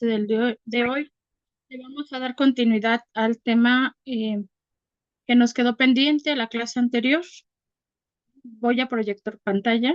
clase de hoy. Le vamos a dar continuidad al tema que nos quedó pendiente la clase anterior. Voy a proyectar pantalla.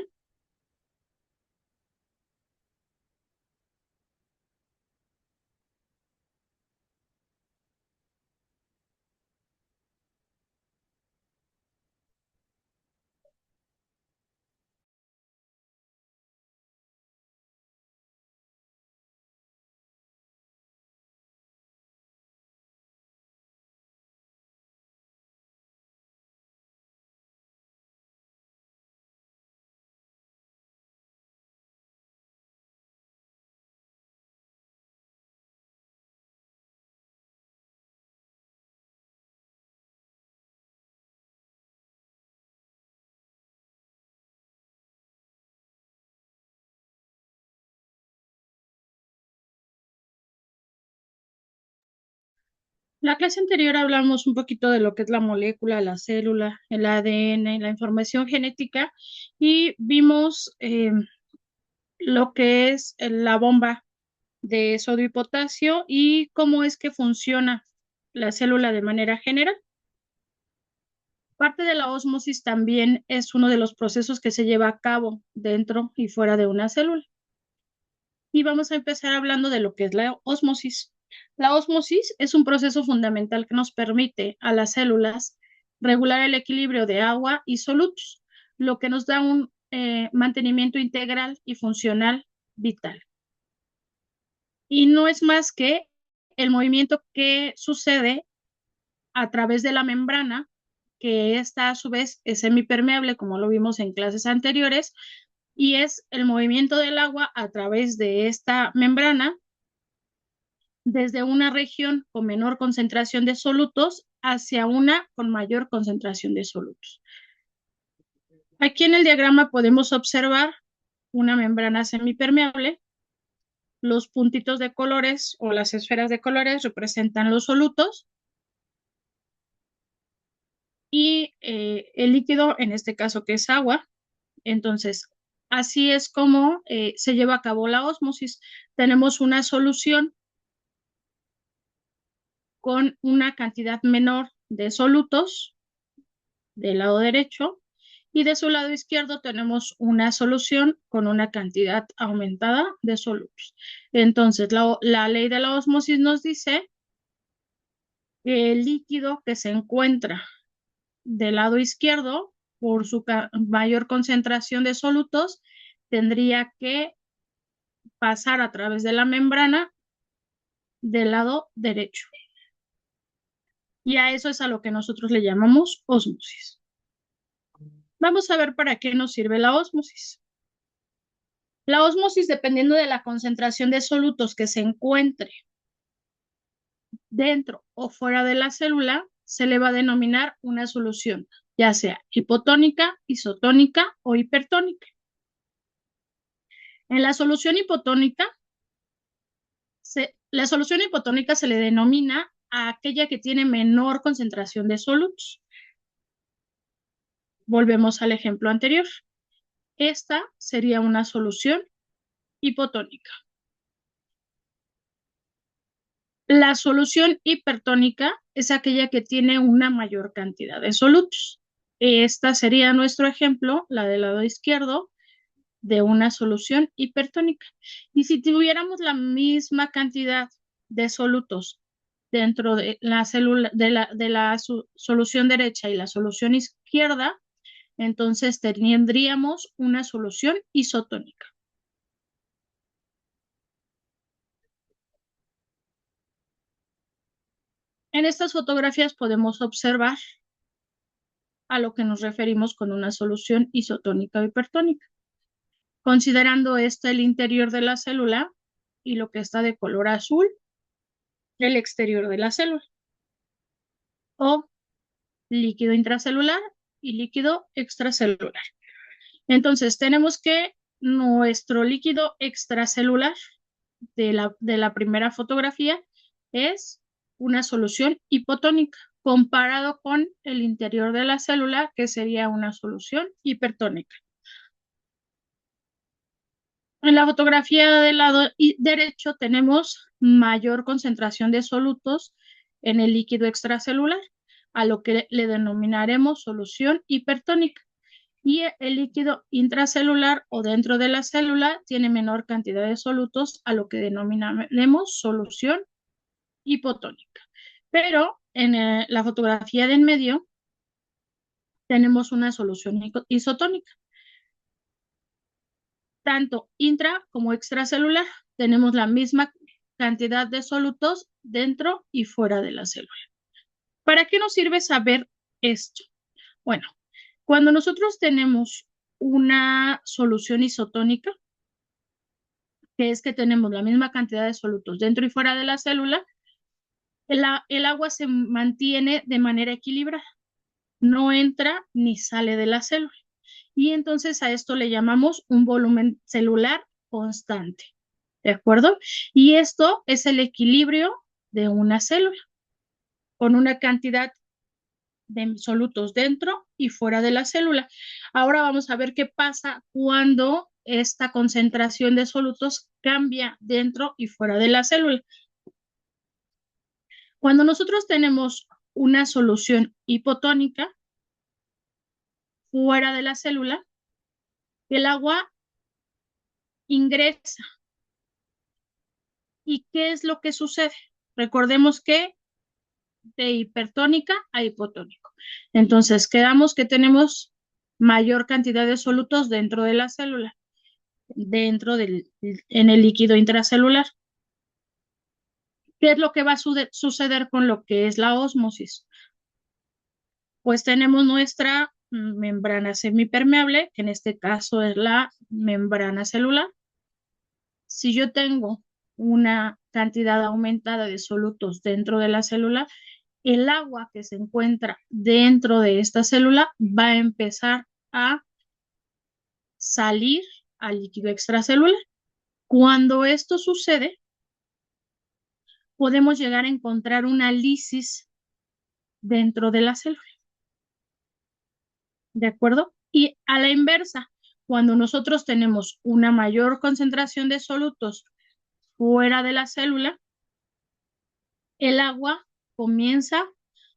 La clase anterior hablamos un poquito de lo que es la molécula, la célula, el ADN, la información genética y vimos lo que es la bomba de sodio y potasio y cómo es que funciona la célula de manera general. Parte de la ósmosis también es uno de los procesos que se lleva a cabo dentro y fuera de una célula. Y vamos a empezar hablando de lo que es la ósmosis. La ósmosis es un proceso fundamental que nos permite a las células regular el equilibrio de agua y solutos, lo que nos da un mantenimiento integral y funcional vital. Y no es más que el movimiento que sucede a través de la membrana, que esta a su vez es semipermeable, como lo vimos en clases anteriores, y es el movimiento del agua a través de esta membrana desde una región con menor concentración de solutos hacia una con mayor concentración de solutos. Aquí en el diagrama podemos observar una membrana semipermeable. Los puntitos de colores o las esferas de colores representan los solutos y el líquido, en este caso que es agua. Entonces, así es como se lleva a cabo la ósmosis. Tenemos una solución con una cantidad menor de solutos del lado derecho y de su lado izquierdo tenemos una solución con una cantidad aumentada de solutos. Entonces, la ley de la ósmosis nos dice que el líquido que se encuentra del lado izquierdo, por su mayor concentración de solutos, tendría que pasar a través de la membrana del lado derecho. Y a eso es a lo que nosotros le llamamos ósmosis. Vamos a ver para qué nos sirve la ósmosis. La ósmosis, dependiendo de la concentración de solutos que se encuentre dentro o fuera de la célula, se le va a denominar una solución, ya sea hipotónica, isotónica o hipertónica. En la solución hipotónica, la solución hipotónica se le denomina a aquella que tiene menor concentración de solutos. Volvemos al ejemplo anterior. Esta sería una solución hipotónica. La solución hipertónica es aquella que tiene una mayor cantidad de solutos. Esta sería nuestro ejemplo, la del lado izquierdo, de una solución hipertónica. Y si tuviéramos la misma cantidad de solutos dentro de la célula, de la solución derecha y la solución izquierda, entonces tendríamos una solución isotónica. En estas fotografías podemos observar a lo que nos referimos con una solución isotónica o hipertónica, considerando esto el interior de la célula y lo que está de color azul, el exterior de la célula, o líquido intracelular y líquido extracelular. Entonces, tenemos que nuestro líquido extracelular de la primera fotografía es una solución hipotónica, comparado con el interior de la célula, que sería una solución hipertónica. En la fotografía del lado derecho tenemos mayor concentración de solutos en el líquido extracelular, a lo que le denominaremos solución hipertónica. Y el líquido intracelular o dentro de la célula tiene menor cantidad de solutos, a lo que denominaremos solución hipotónica. Pero en la fotografía de en medio tenemos una solución isotónica. Tanto intra como extracelular tenemos la misma cantidad de solutos dentro y fuera de la célula. ¿Para qué nos sirve saber esto? Bueno, cuando nosotros tenemos una solución isotónica, que es que tenemos la misma cantidad de solutos dentro y fuera de la célula, el agua se mantiene de manera equilibrada, no entra ni sale de la célula. Y entonces a esto le llamamos un volumen celular constante, ¿de acuerdo? Y esto es el equilibrio de una célula con una cantidad de solutos dentro y fuera de la célula. Ahora vamos a ver qué pasa cuando esta concentración de solutos cambia dentro y fuera de la célula. Cuando nosotros tenemos una solución hipotónica fuera de la célula, el agua ingresa. ¿Y qué es lo que sucede? Recordemos que de hipertónica a hipotónico. Entonces, quedamos que tenemos mayor cantidad de solutos dentro de la célula, en el líquido intracelular. ¿Qué es lo que va a suceder con lo que es la ósmosis? Pues tenemos nuestra membrana semipermeable, que en este caso es la membrana celular. Si yo tengo una cantidad aumentada de solutos dentro de la célula, el agua que se encuentra dentro de esta célula va a empezar a salir al líquido extracelular. Cuando esto sucede, podemos llegar a encontrar una lisis dentro de la célula, ¿de acuerdo? Y a la inversa, cuando nosotros tenemos una mayor concentración de solutos fuera de la célula, el agua comienza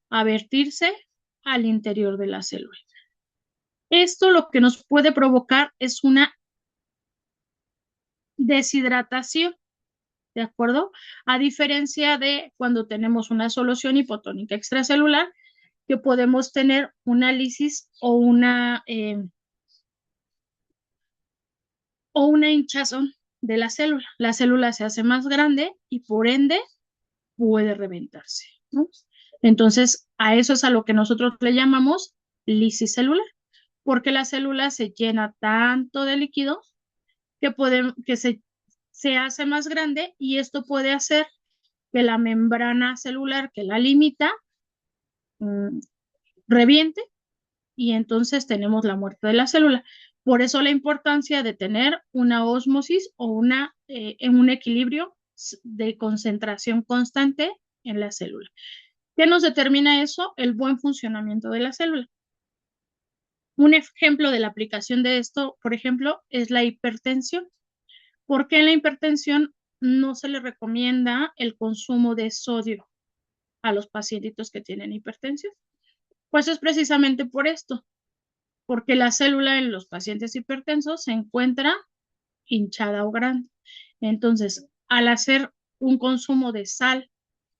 a vertirse al interior de la célula. Esto lo que nos puede provocar es una deshidratación, ¿de acuerdo? A diferencia de cuando tenemos una solución hipotónica extracelular, que podemos tener una lisis o una hinchazón de la célula. La célula se hace más grande y por ende puede reventarse, ¿no? Entonces, a eso es a lo que nosotros le llamamos lisis celular, porque la célula se llena tanto de líquido que se hace más grande y esto puede hacer que la membrana celular que la limita mmm, reviente y entonces tenemos la muerte de la célula. Por eso la importancia de tener una ósmosis o en un equilibrio de concentración constante en la célula. ¿Qué nos determina eso? El buen funcionamiento de la célula. Un ejemplo de la aplicación de esto, por ejemplo, es la hipertensión. ¿Por qué en la hipertensión no se le recomienda el consumo de sodio a los pacientitos que tienen hipertensión? Pues es precisamente por esto, porque la célula en los pacientes hipertensos se encuentra hinchada o grande. Entonces, al hacer un consumo de sal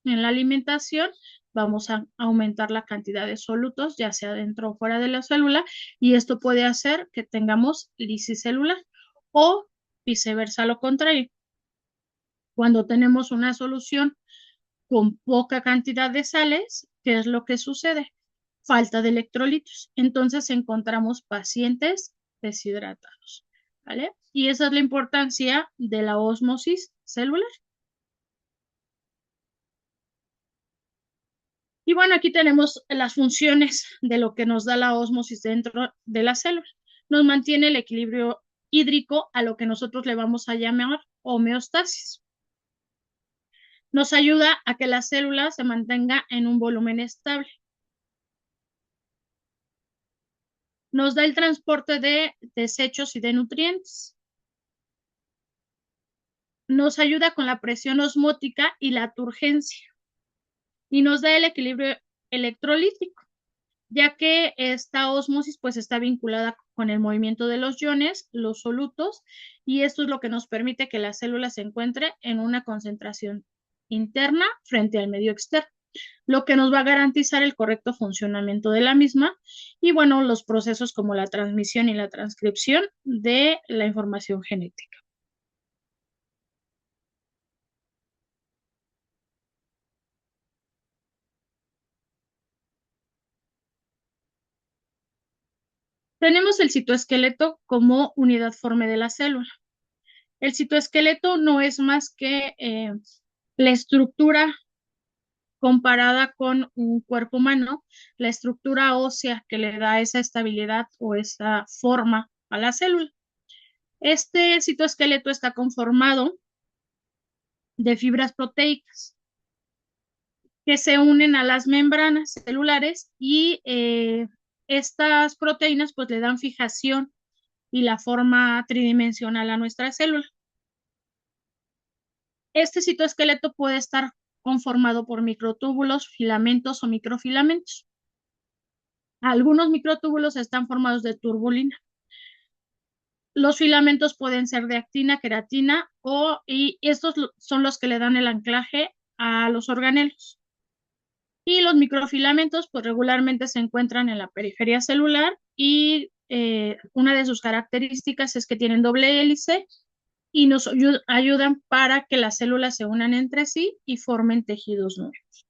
en la alimentación, vamos a aumentar la cantidad de solutos, ya sea dentro o fuera de la célula, y esto puede hacer que tengamos lisis celular o viceversa, lo contrario. Cuando tenemos una solución con poca cantidad de sales, ¿qué es lo que sucede? Falta de electrolitos. Entonces encontramos pacientes deshidratados, ¿vale? Y esa es la importancia de la ósmosis celular. Y bueno, aquí tenemos las funciones de lo que nos da la ósmosis dentro de la célula. Nos mantiene el equilibrio hídrico a lo que nosotros le vamos a llamar homeostasis. Nos ayuda a que la célula se mantenga en un volumen estable. Nos da el transporte de desechos y de nutrientes. nos ayuda con la presión osmótica y la turgencia y nos da el equilibrio electrolítico, ya que esta ósmosis pues está vinculada con el movimiento de los iones, los solutos, y esto es lo que nos permite que la célula se encuentre en una concentración interna frente al medio externo, lo que nos va a garantizar el correcto funcionamiento de la misma y bueno, los procesos como la transmisión y la transcripción de la información genética. Tenemos el citoesqueleto como unidad forme de la célula. El citoesqueleto no es más que la estructura comparada con un cuerpo humano, la estructura ósea que le da esa estabilidad o esa forma a la célula. Este citoesqueleto está conformado de fibras proteicas que se unen a las membranas celulares y estas proteínas pues le dan fijación y la forma tridimensional a nuestra célula. Este citoesqueleto puede estar conformado por microtúbulos, filamentos o microfilamentos. Algunos microtúbulos están formados de turbulina. Los filamentos pueden ser de actina, queratina y estos son los que le dan el anclaje a los organelos. Y los microfilamentos pues regularmente se encuentran en la periferia celular y una de sus características es que tienen doble hélice y nos ayudan para que las células se unan entre sí y formen tejidos nuevos.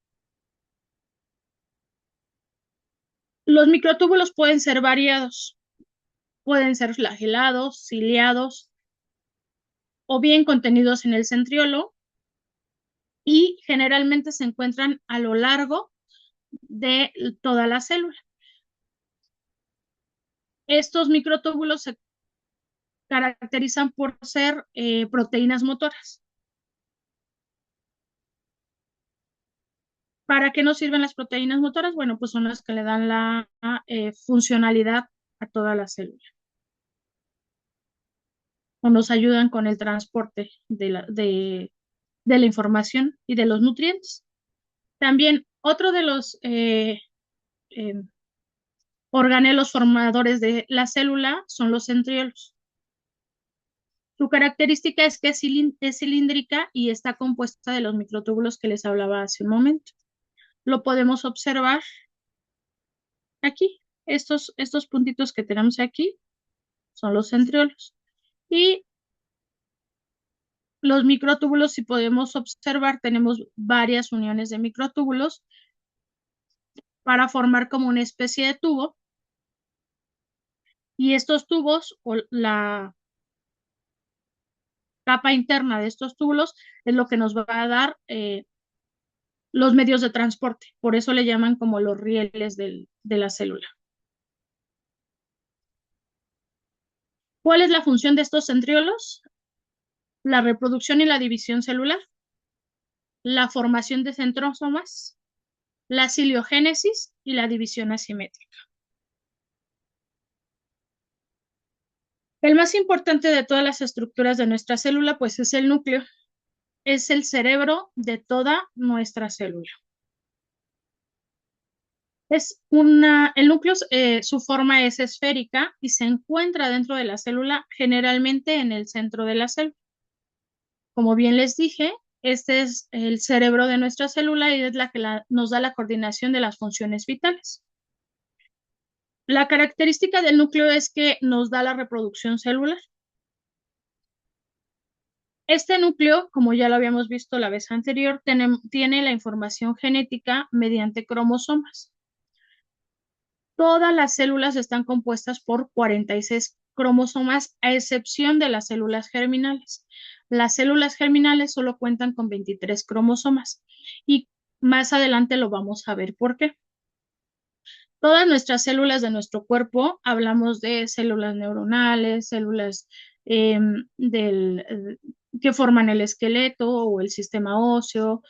Los microtúbulos pueden ser variados, pueden ser flagelados, ciliados o bien contenidos en el centriolo y generalmente se encuentran a lo largo de toda la célula. Estos microtúbulos se caracterizan por ser proteínas motoras. ¿Para qué nos sirven las proteínas motoras? Bueno, pues son las que le dan la funcionalidad a toda la célula o nos ayudan con el transporte de la información y de los nutrientes. También otro de los eh, organelos formadores de la célula son los centriolos. Su característica es que es cilíndrica y está compuesta de los microtúbulos que les hablaba hace un momento. Lo podemos observar aquí. Estos puntitos que tenemos aquí son los centriolos. Y los microtúbulos, si podemos observar, tenemos varias uniones de microtúbulos para formar como una especie de tubo. Y estos tubos o la capa interna de estos túbulos es lo que nos va a dar los medios de transporte. Por eso le llaman como los rieles de la célula. ¿Cuál es la función de estos centriolos? La reproducción y la división celular, la formación de centrósomas, la ciliogénesis y la división asimétrica. El más importante de todas las estructuras de nuestra célula, pues es el núcleo. Es el cerebro de toda nuestra célula. El núcleo, su forma es esférica y se encuentra dentro de la célula, generalmente en el centro de la célula. Como bien les dije, este es el cerebro de nuestra célula y es la que nos da la coordinación de las funciones vitales. La característica del núcleo es que nos da la reproducción celular. Este núcleo, como ya lo habíamos visto la vez anterior, tiene la información genética mediante cromosomas. Todas las células están compuestas por 46 cromosomas, a excepción de las células germinales. Las células germinales solo cuentan con 23 cromosomas y más adelante lo vamos a ver por qué. Todas nuestras células de nuestro cuerpo, hablamos de células neuronales, células que forman el esqueleto o el sistema óseo,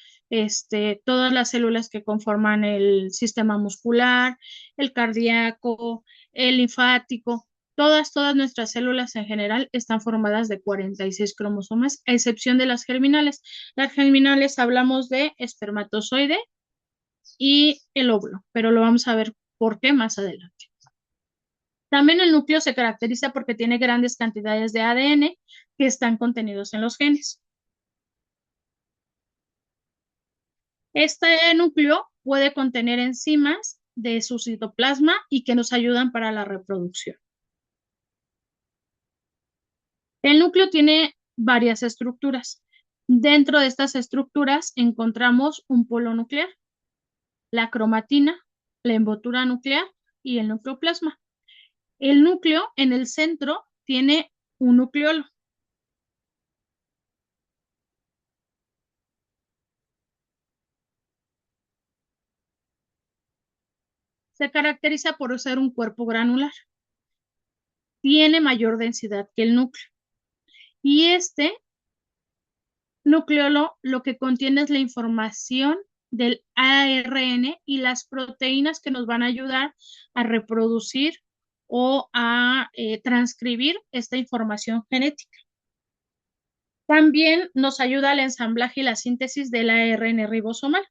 todas las células que conforman el sistema muscular, el cardíaco, el linfático, Todas nuestras células en general están formadas de 46 cromosomas, a excepción de las germinales. Las germinales hablamos de espermatozoide y el óvulo, pero lo vamos a ver por qué más adelante. También el núcleo se caracteriza porque tiene grandes cantidades de ADN que están contenidos en los genes. Este núcleo puede contener enzimas de su citoplasma y que nos ayudan para la reproducción. El núcleo tiene varias estructuras. Dentro de estas estructuras encontramos un polo nuclear, la cromatina, la envoltura nuclear y el nucleoplasma. El núcleo en el centro tiene un nucleolo. Se caracteriza por ser un cuerpo granular. Tiene mayor densidad que el núcleo. Y este nucleolo lo que contiene es la información del ARN y las proteínas que nos van a ayudar a reproducir o a transcribir esta información genética. También nos ayuda al ensamblaje y la síntesis del ARN ribosomal.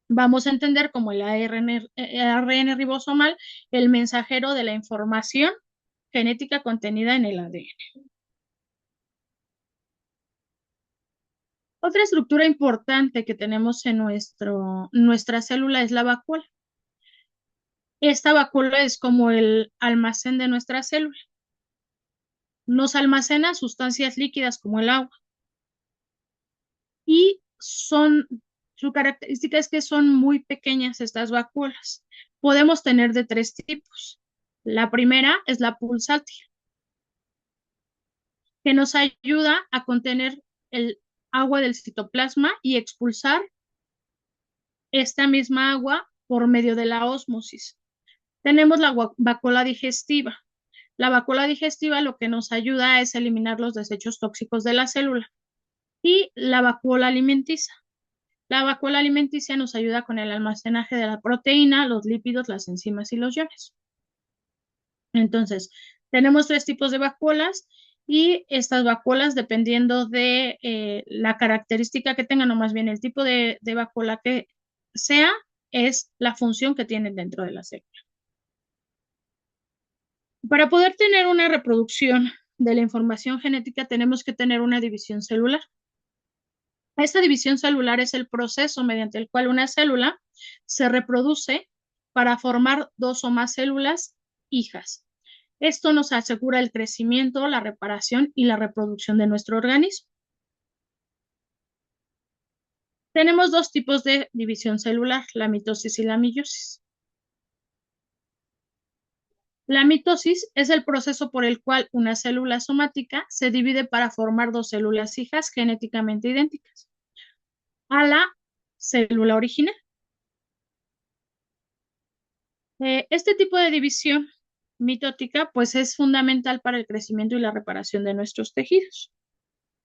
Vamos a entender como el ARN ribosomal, el mensajero de la información genética contenida en el ADN. Otra estructura importante que tenemos en nuestra célula es la vacuola. Esta vacuola es como el almacén de nuestra célula. Nos almacena sustancias líquidas como el agua y su característica es que son muy pequeñas estas vacuolas. Podemos tener de tres tipos. La primera es la pulsátil, que nos ayuda a contener el agua del citoplasma y expulsar esta misma agua por medio de la ósmosis. Tenemos la vacuola digestiva. La vacuola digestiva lo que nos ayuda es eliminar los desechos tóxicos de la célula. Y la vacuola alimenticia. La vacuola alimenticia nos ayuda con el almacenaje de la proteína, los lípidos, las enzimas y los iones. Entonces, tenemos tres tipos de vacuolas y estas vacuolas, dependiendo de la característica que tengan, o más bien el tipo de vacuola que sea, es la función que tienen dentro de la célula. Para poder tener una reproducción de la información genética, tenemos que tener una división celular. Esta división celular es el proceso mediante el cual una célula se reproduce para formar dos o más células hijas. Esto nos asegura el crecimiento, la reparación y la reproducción de nuestro organismo. Tenemos dos tipos de división celular, la mitosis y la meiosis. La mitosis es el proceso por el cual una célula somática se divide para formar dos células hijas genéticamente idénticas a la célula original. Este tipo de división mitótica pues es fundamental para el crecimiento y la reparación de nuestros tejidos.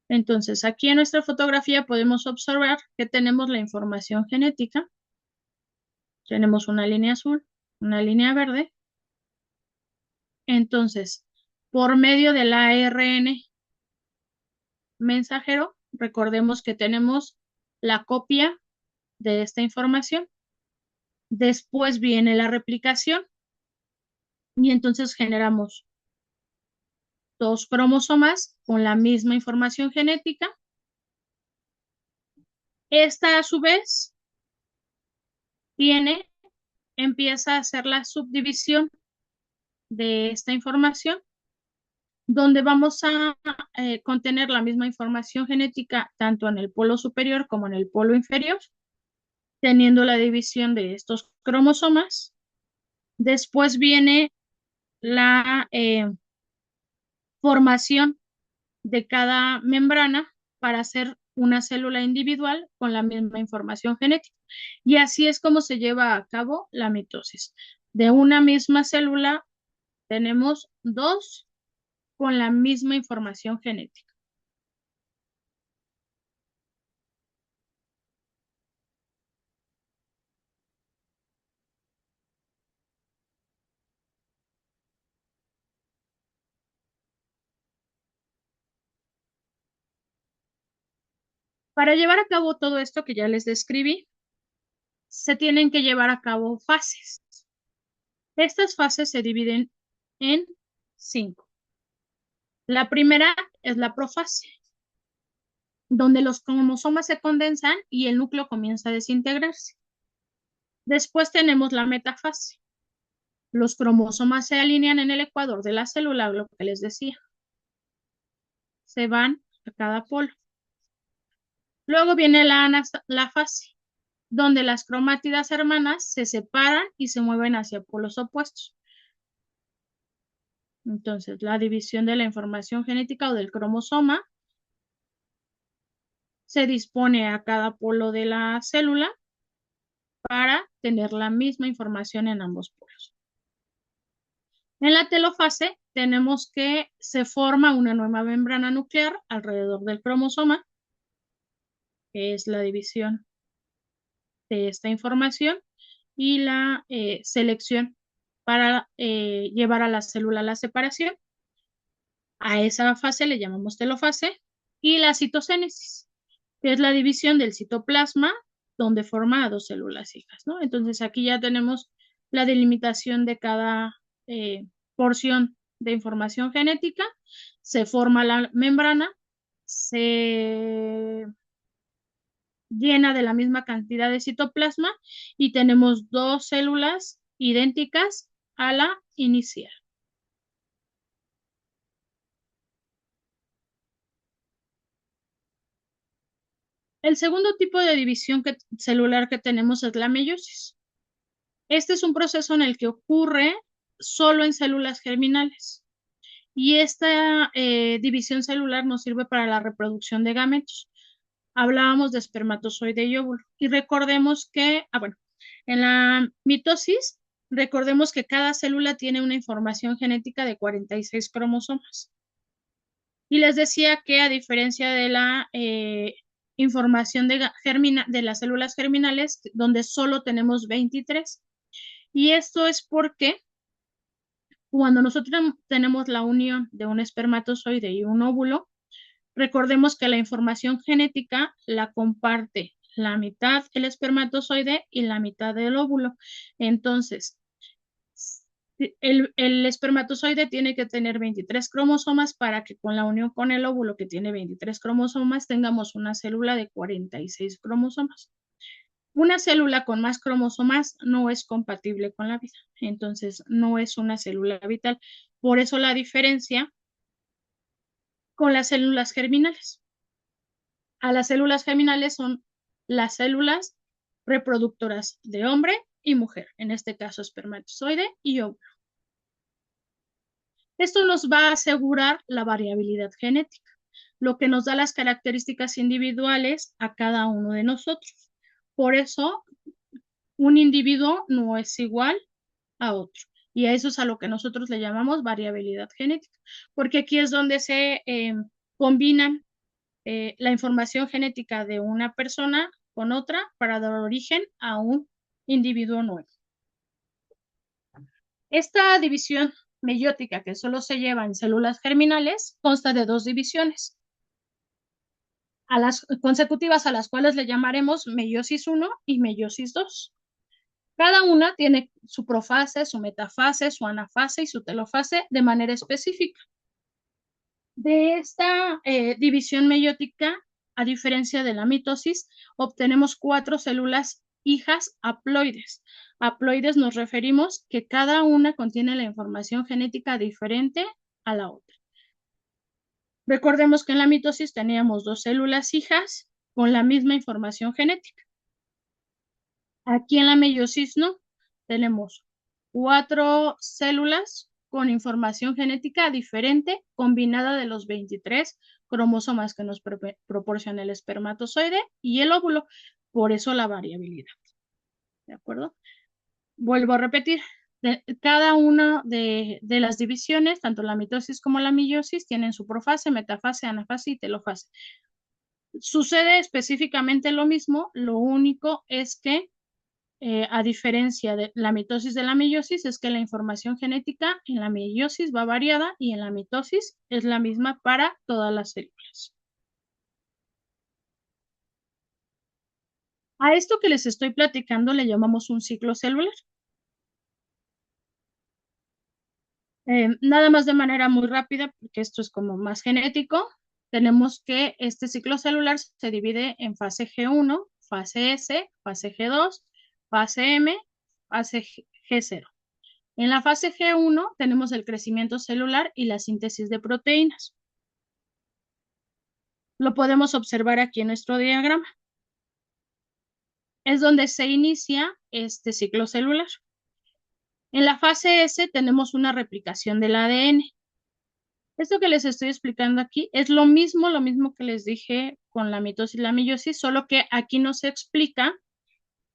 Entonces, aquí en nuestra fotografía podemos observar que tenemos la información genética. Tenemos una línea azul, una línea verde. Entonces, por medio del ARN mensajero, recordemos que tenemos la copia de esta información. Después viene la replicación y entonces generamos dos cromosomas con la misma información genética. Esta a su vez empieza a hacer la subdivisión de esta información, donde vamos a contener la misma información genética tanto en el polo superior como en el polo inferior, teniendo la división de estos cromosomas. Después viene la formación de cada membrana para hacer una célula individual con la misma información genética. Y así es como se lleva a cabo la mitosis. De una misma célula tenemos dos con la misma información genética. Para llevar a cabo todo esto que ya les describí, se tienen que llevar a cabo fases. Estas fases se dividen en 5. La primera es la profase, donde los cromosomas se condensan y el núcleo comienza a desintegrarse. Después tenemos la metafase. Los cromosomas se alinean en el ecuador de la célula, lo que les decía. Se van a cada polo. Luego viene la fase, donde las cromátidas hermanas se separan y se mueven hacia polos opuestos. Entonces, la división de la información genética o del cromosoma se dispone a cada polo de la célula para tener la misma información en ambos polos. En la telofase tenemos que se forma una nueva membrana nuclear alrededor del cromosoma, que es la división de esta información, y la selección para llevar a la célula a la separación. A esa fase le llamamos telofase. Y la citocénesis, que es la división del citoplasma, donde forma a dos células hijas, ¿no? Entonces aquí ya tenemos la delimitación de cada porción de información genética. Se forma la membrana, se llena de la misma cantidad de citoplasma y tenemos dos células idénticas a la inicial. El segundo tipo de división celular que tenemos es la meiosis. Este es un proceso en el que ocurre solo en células germinales. Y esta división celular nos sirve para la reproducción de gametos. Hablábamos de espermatozoide y óvulo. Y recordemos que, bueno, en la mitosis, recordemos que cada célula tiene una información genética de 46 cromosomas. Y les decía que a diferencia de la información de las células germinales, donde solo tenemos 23. Y esto es porque cuando nosotros tenemos la unión de un espermatozoide y un óvulo, recordemos que la información genética la comparte la mitad el espermatozoide y la mitad del óvulo. Entonces, el espermatozoide tiene que tener 23 cromosomas para que con la unión con el óvulo, que tiene 23 cromosomas, tengamos una célula de 46 cromosomas. Una célula con más cromosomas no es compatible con la vida, entonces no es una célula vital. Por eso la diferencia con las células germinales. A las células germinales son las células reproductoras de hombre y mujer, en este caso espermatozoide y óvulo. Esto nos va a asegurar la variabilidad genética, lo que nos da las características individuales a cada uno de nosotros. Por eso, un individuo no es igual a otro. Y a eso es a lo que nosotros le llamamos variabilidad genética, porque aquí es donde se combinan la información genética de una persona con otra para dar origen a un individuo nuevo. Esta división meiótica, que solo se lleva en células germinales, consta de dos divisiones, a las consecutivas, a las cuales le llamaremos meiosis 1 y meiosis 2. Cada una tiene su profase, su metafase, su anafase y su telofase de manera específica. De esta división meiótica, a diferencia de la mitosis, obtenemos 4 células hijas haploides. Haploides nos referimos que cada una contiene la información genética diferente a la otra. Recordemos que en la mitosis teníamos 2 células hijas con la misma información genética. Aquí en la meiosis no, tenemos 4 células con información genética diferente combinada de los 23 cromosomas que nos proporciona el espermatozoide y el óvulo. Por eso la variabilidad. ¿De acuerdo? Vuelvo a repetir. Cada una de las divisiones, tanto la mitosis como la meiosis, tienen su profase, metafase, anafase y telofase. Sucede específicamente lo mismo, lo único es que a diferencia de la mitosis de la meiosis, es que la información genética en la meiosis va variada y en la mitosis es la misma para todas las células. A esto que les estoy platicando le llamamos un ciclo celular. Nada más de manera muy rápida, porque esto es como más genético, tenemos que este ciclo celular se divide en fase G1, fase S, fase G2, fase M, fase G0. En la fase G1 tenemos el crecimiento celular y la síntesis de proteínas. Lo podemos observar aquí en nuestro diagrama. Es donde se inicia este ciclo celular. En la fase S tenemos una replicación del ADN. Esto que les estoy explicando aquí es lo mismo que les dije con la mitosis y la meiosis, solo que aquí no se explica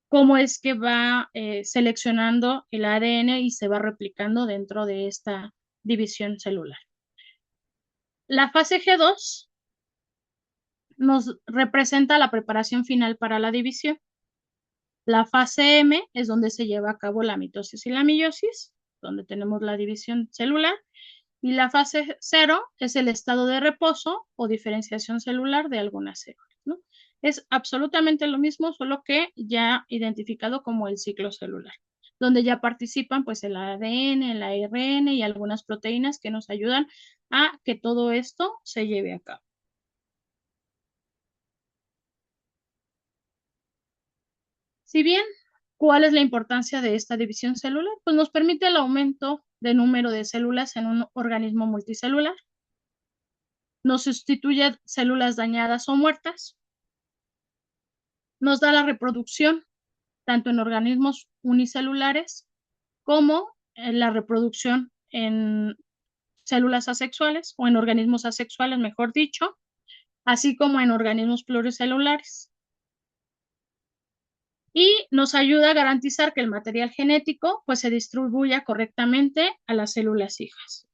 cómo es que va seleccionando el ADN y se va replicando dentro de esta división celular. La fase G2 nos representa la preparación final para la división. La fase M es donde se lleva a cabo la mitosis y la meiosis, donde tenemos la división celular. Y la fase 0 es el estado de reposo o diferenciación celular de algunas células, ¿no? Es absolutamente lo mismo, solo que ya identificado como el ciclo celular, donde ya participan pues el ADN, el ARN y algunas proteínas que nos ayudan a que todo esto se lleve a cabo. Si bien, ¿cuál es la importancia de esta división celular? Pues nos permite el aumento de número de células en un organismo multicelular, nos sustituye células dañadas o muertas, nos da la reproducción tanto en organismos unicelulares como en la reproducción en células asexuales o en organismos asexuales, mejor dicho, así como en organismos pluricelulares. Y nos ayuda a garantizar que el material genético pues, se distribuya correctamente a las células hijas.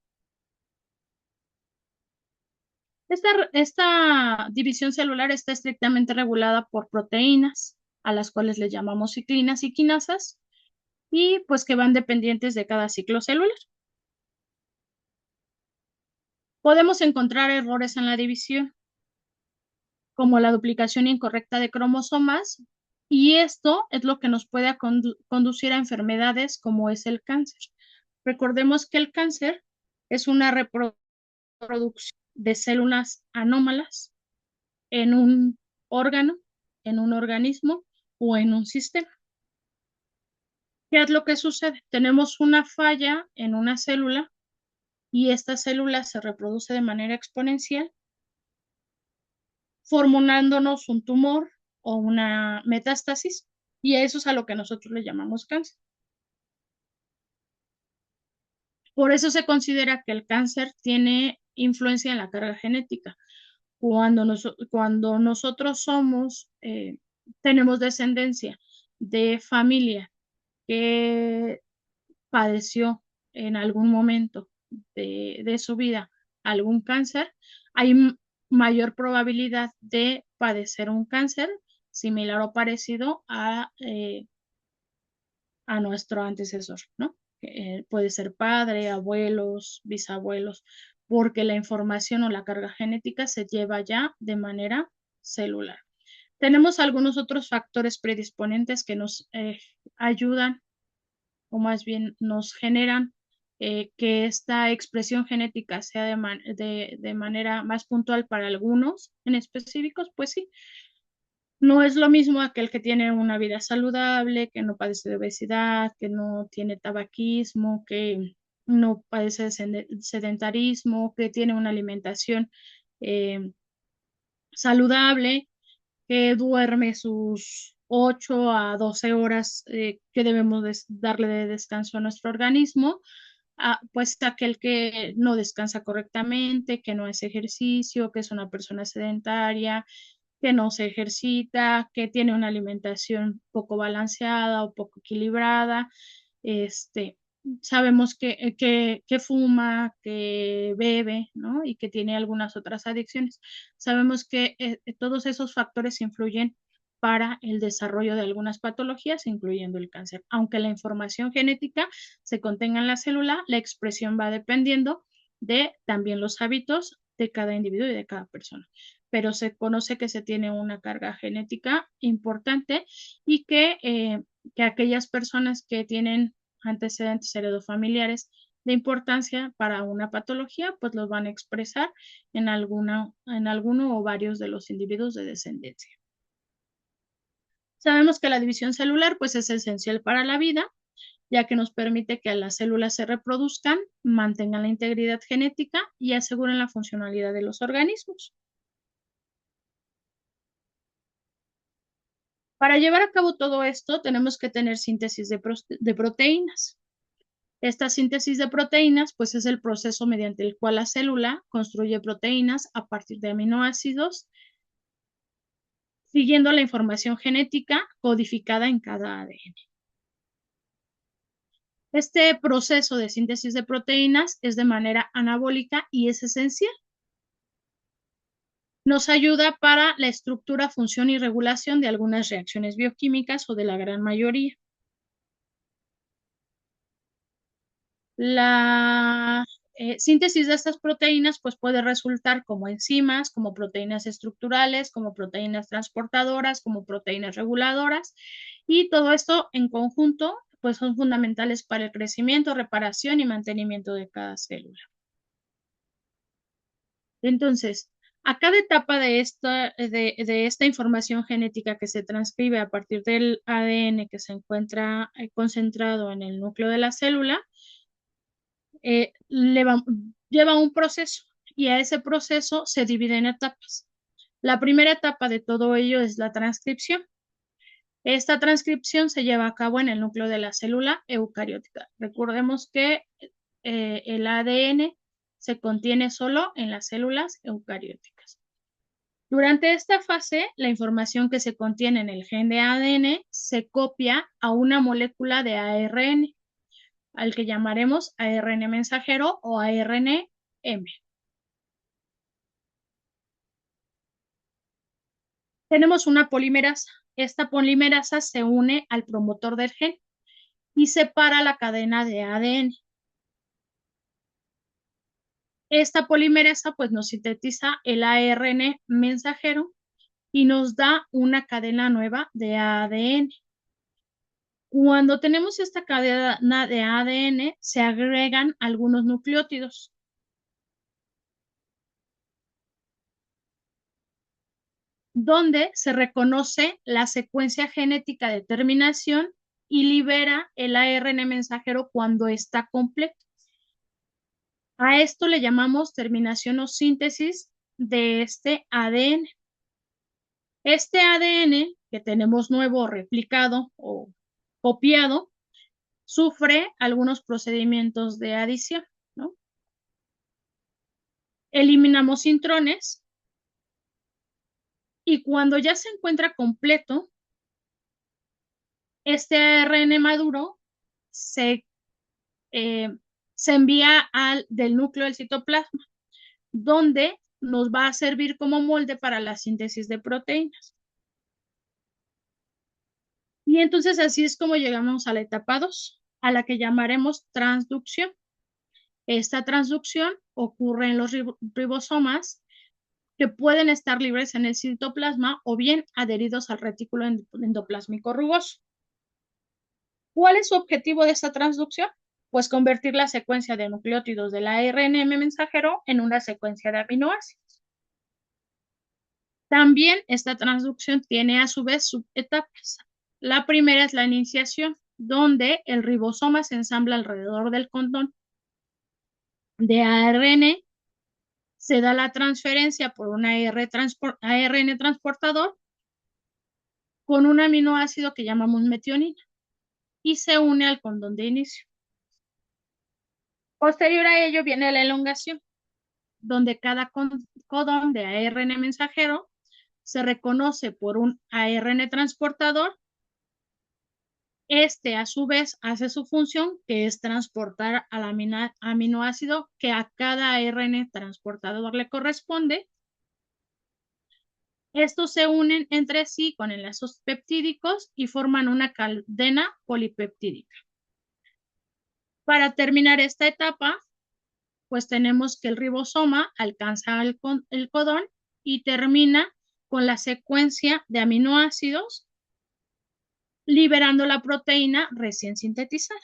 Esta división celular está estrictamente regulada por proteínas, a las cuales le llamamos ciclinas y quinasas, y pues que van dependientes de cada ciclo celular. Podemos encontrar errores en la división, como la duplicación incorrecta de cromosomas, y esto es lo que nos puede conducir a enfermedades como es el cáncer. Recordemos que el cáncer es una reproducción de células anómalas en un órgano, en un organismo o en un sistema. ¿Qué es lo que sucede? Tenemos una falla en una célula y esta célula se reproduce de manera exponencial, formándonos un tumor o una metástasis, y a eso es a lo que nosotros le llamamos cáncer. Por eso se considera que el cáncer tiene influencia en la carga genética. Cuando nosotros tenemos descendencia de familia que padeció en algún momento de su vida algún cáncer, hay mayor probabilidad de padecer un cáncer similar o parecido a nuestro antecesor, ¿no? Puede ser padre, abuelos, bisabuelos, porque la información o la carga genética se lleva ya de manera celular. Tenemos algunos otros factores predisponentes que nos ayudan o más bien nos generan que esta expresión genética sea de manera más puntual para algunos en específicos, pues sí, no es lo mismo aquel que tiene una vida saludable, que no padece de obesidad, que no tiene tabaquismo, que no padece de sedentarismo, que tiene una alimentación eh, saludable, que duerme sus 8 a 12 horas que debemos darle de descanso a nuestro organismo, pues aquel que no descansa correctamente, que no hace ejercicio, que es una persona sedentaria, que no se ejercita, que tiene una alimentación poco balanceada o poco equilibrada, este, sabemos que fuma, que bebe, ¿no? Y que tiene algunas otras adicciones. Sabemos que todos esos factores influyen para el desarrollo de algunas patologías, incluyendo el cáncer. Aunque la información genética se contenga en la célula, la expresión va dependiendo de también los hábitos de cada individuo y de cada persona. pero se conoce que se tiene una carga genética importante y que aquellas personas que tienen antecedentes heredofamiliares de importancia para una patología, pues los van a expresar en alguno o varios de los individuos de descendencia. Sabemos que la división celular, pues es esencial para la vida, ya que nos permite que las células se reproduzcan, mantengan la integridad genética y aseguren la funcionalidad de los organismos. Para llevar a cabo todo esto, tenemos que tener síntesis de proteínas. Esta síntesis de proteínas, pues es el proceso mediante el cual la célula construye proteínas a partir de aminoácidos, siguiendo la información genética codificada en cada ADN. Este proceso de síntesis de proteínas es de manera anabólica y es esencial. Nos ayuda para la estructura, función y regulación de algunas reacciones bioquímicas o de la gran mayoría. La síntesis de estas proteínas pues puede resultar como enzimas, como proteínas estructurales, como proteínas transportadoras, como proteínas reguladoras, y todo esto en conjunto pues son fundamentales para el crecimiento, reparación y mantenimiento de cada célula. Entonces, a cada etapa de esta información genética que se transcribe a partir del ADN que se encuentra concentrado en el núcleo de la célula, eh, lleva un proceso y a ese proceso se divide en etapas. La primera etapa de todo ello es la transcripción. Esta transcripción se lleva a cabo en el núcleo de la célula eucariótica. Recordemos que el ADN se contiene solo en las células eucarióticas. Durante esta fase, la información que se contiene en el gen de ADN se copia a una molécula de ARN, al que llamaremos ARN mensajero o ARNM. Tenemos una polimerasa. Esta polimerasa se une al promotor del gen y separa la cadena de ADN. Esta polimerasa pues nos sintetiza el ARN mensajero y nos da una cadena nueva de ADN. Cuando tenemos esta cadena de ADN, se agregan algunos nucleótidos. Donde se reconoce la secuencia genética de terminación y libera el ARN mensajero cuando está completo. A esto le llamamos terminación o síntesis de este ADN. Este ADN que tenemos nuevo, replicado o copiado, sufre algunos procedimientos de adición, ¿no? Eliminamos intrones y cuando ya se encuentra completo, este ARN maduro se, eh, se envía del núcleo del citoplasma, donde nos va a servir como molde para la síntesis de proteínas. Y entonces así es como llegamos a la etapa 2, a la que llamaremos transducción. Esta transducción ocurre en los ribosomas que pueden estar libres en el citoplasma o bien adheridos al retículo endoplásmico rugoso. ¿Cuál es su objetivo de esta transducción? Pues convertir la secuencia de nucleótidos del ARN mensajero en una secuencia de aminoácidos. También esta transducción tiene a su vez subetapas. La primera es la iniciación, donde el ribosoma se ensambla alrededor del codón de ARN, se da la transferencia por un ARN transportador con un aminoácido que llamamos metionina y se une al codón de inicio. Posterior a ello viene la elongación, donde cada codón de ARN mensajero se reconoce por un ARN transportador. Este, a su vez, hace su función, que es transportar al aminoácido que a cada ARN transportador le corresponde. Estos se unen entre sí con enlazos peptídicos y forman una cadena polipeptídica. Para terminar esta etapa, pues tenemos que el ribosoma alcanza el codón y termina con la secuencia de aminoácidos liberando la proteína recién sintetizada.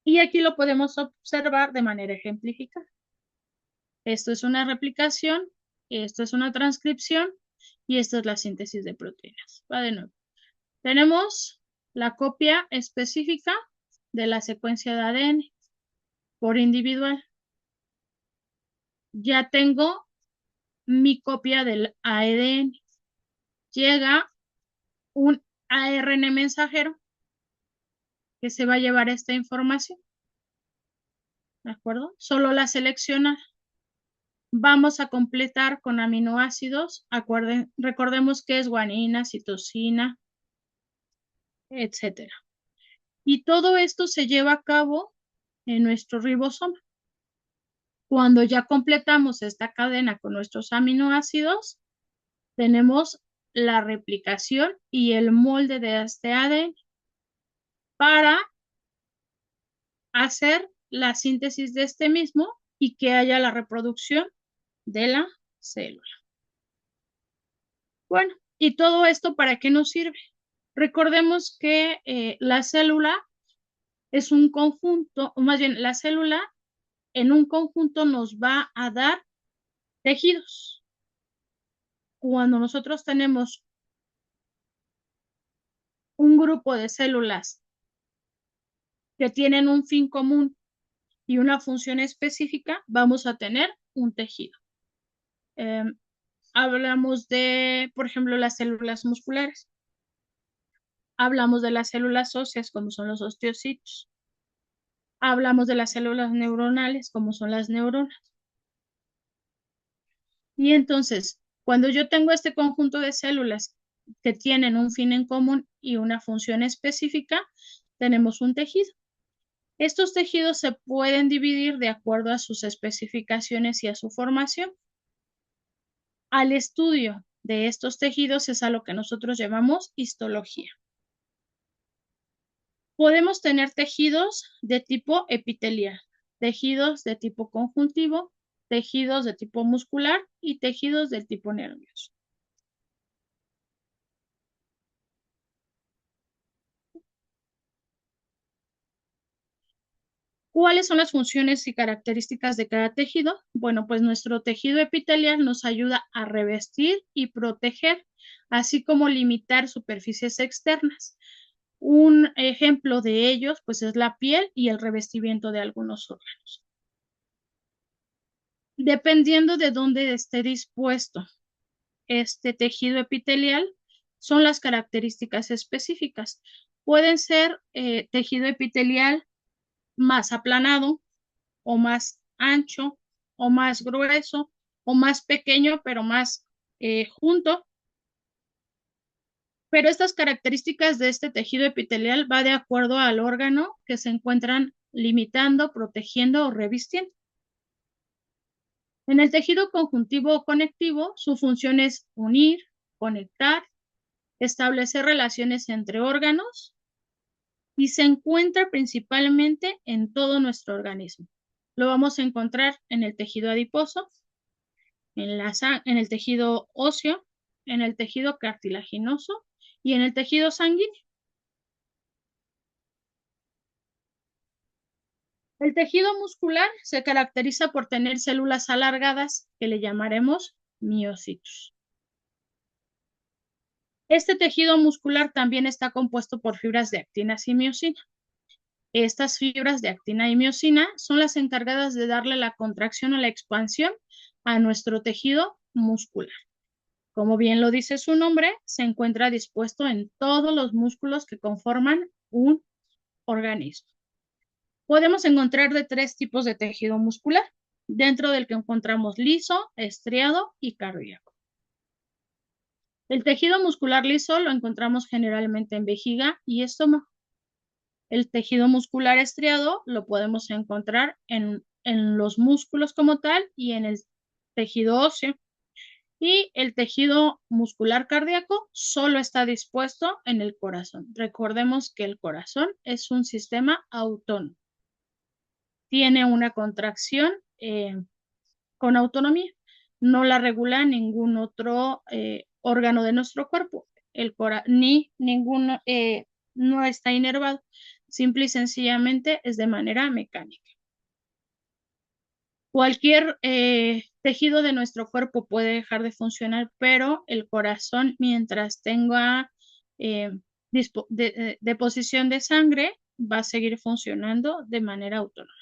Y aquí lo podemos observar de manera ejemplificada. Esto es una replicación, esto es una transcripción y esto es la síntesis de proteínas. Va de nuevo. Tenemos la copia específica de la secuencia de ADN por individual. Ya tengo mi copia del ADN. Llega un ARN mensajero que se va a llevar esta información. ¿De acuerdo? Solo la selecciona. Vamos a completar con aminoácidos. Recordemos que es guanina, citosina, etcétera. Y todo esto se lleva a cabo en nuestro ribosoma. Cuando ya completamos esta cadena con nuestros aminoácidos, tenemos la replicación y el molde de este ADN para hacer la síntesis de este mismo y que haya la reproducción de la célula. Bueno, ¿y todo esto para qué nos sirve? Recordemos que la célula es un conjunto, o más bien la célula en un conjunto nos va a dar tejidos. Cuando nosotros tenemos un grupo de células que tienen un fin común y una función específica, vamos a tener un tejido. Hablamos de, por ejemplo, las células musculares. Hablamos de las células óseas, como son los osteocitos. Hablamos de las células neuronales, como son las neuronas. Y entonces, cuando yo tengo este conjunto de células que tienen un fin en común y una función específica, tenemos un tejido. Estos tejidos se pueden dividir de acuerdo a sus especificaciones y a su formación. Al estudio de estos tejidos es a lo que nosotros llamamos histología. Podemos tener tejidos de tipo epitelial, tejidos de tipo conjuntivo, tejidos de tipo muscular y tejidos del tipo nervioso. ¿Cuáles son las funciones y características de cada tejido? Bueno, pues nuestro tejido epitelial nos ayuda a revestir y proteger, así como limitar superficies externas. Un ejemplo de ellos, pues, es la piel y el revestimiento de algunos órganos. Dependiendo de dónde esté dispuesto este tejido epitelial, son las características específicas. Pueden ser tejido epitelial más aplanado, o más ancho, o más grueso, o más pequeño, pero más junto. Pero estas características de este tejido epitelial va de acuerdo al órgano que se encuentran limitando, protegiendo o revistiendo. En el tejido conjuntivo o conectivo, su función es unir, conectar, establecer relaciones entre órganos y se encuentra principalmente en todo nuestro organismo. Lo vamos a encontrar en el tejido adiposo, en el tejido óseo, en el tejido cartilaginoso y en el tejido sanguíneo. El tejido muscular se caracteriza por tener células alargadas que le llamaremos miocitos. Este tejido muscular también está compuesto por fibras de actinas y miocina. Estas fibras de actina y miocina son las encargadas de darle la contracción o la expansión a nuestro tejido muscular. Como bien lo dice su nombre, se encuentra dispuesto en todos los músculos que conforman un organismo. Podemos encontrar de 3 tipos de tejido muscular, dentro del que encontramos liso, estriado y cardíaco. El tejido muscular liso lo encontramos generalmente en vejiga y estómago. El tejido muscular estriado lo podemos encontrar en los músculos como tal y en el tejido óseo. Y el tejido muscular cardíaco solo está dispuesto en el corazón. Recordemos que el corazón es un sistema autónomo. Tiene una contracción con autonomía. no la regula ningún otro órgano de nuestro cuerpo. Ni ninguno no está inervado, simple y sencillamente es de manera mecánica. Cualquier tejido de nuestro cuerpo puede dejar de funcionar, pero el corazón, mientras tenga eh, deposición de sangre, va a seguir funcionando de manera autónoma.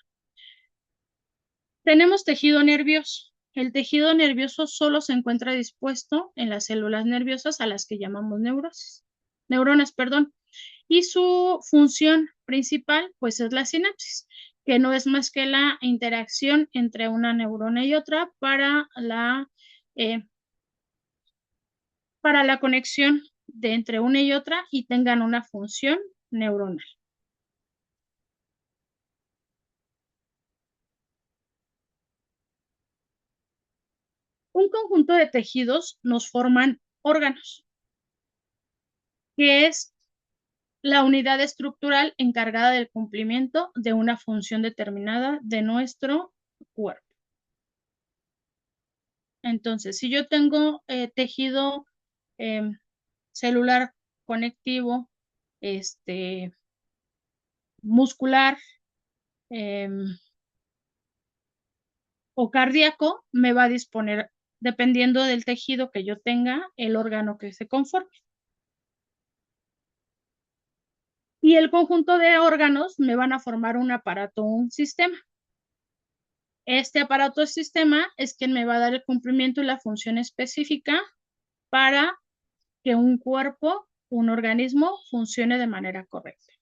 Tenemos tejido nervioso. El tejido nervioso solo se encuentra dispuesto en las células nerviosas a las que llamamos neuronas, perdón. Y su función principal, pues, es la sinapsis, que no es más que la interacción entre una neurona y otra eh, para la conexión de entre una y otra y tengan una función neuronal. Un conjunto de tejidos nos forman órganos, que es la unidad estructural encargada del cumplimiento de una función determinada de nuestro cuerpo. Entonces, si yo tengo tejido eh, celular conectivo, muscular eh, o cardíaco, me va a disponer, dependiendo del tejido que yo tenga, el órgano que se conforme. Y el conjunto de órganos me van a formar un aparato o un sistema. Este aparato o sistema es quien me va a dar el cumplimiento y la función específica para que un cuerpo, un organismo, funcione de manera correcta.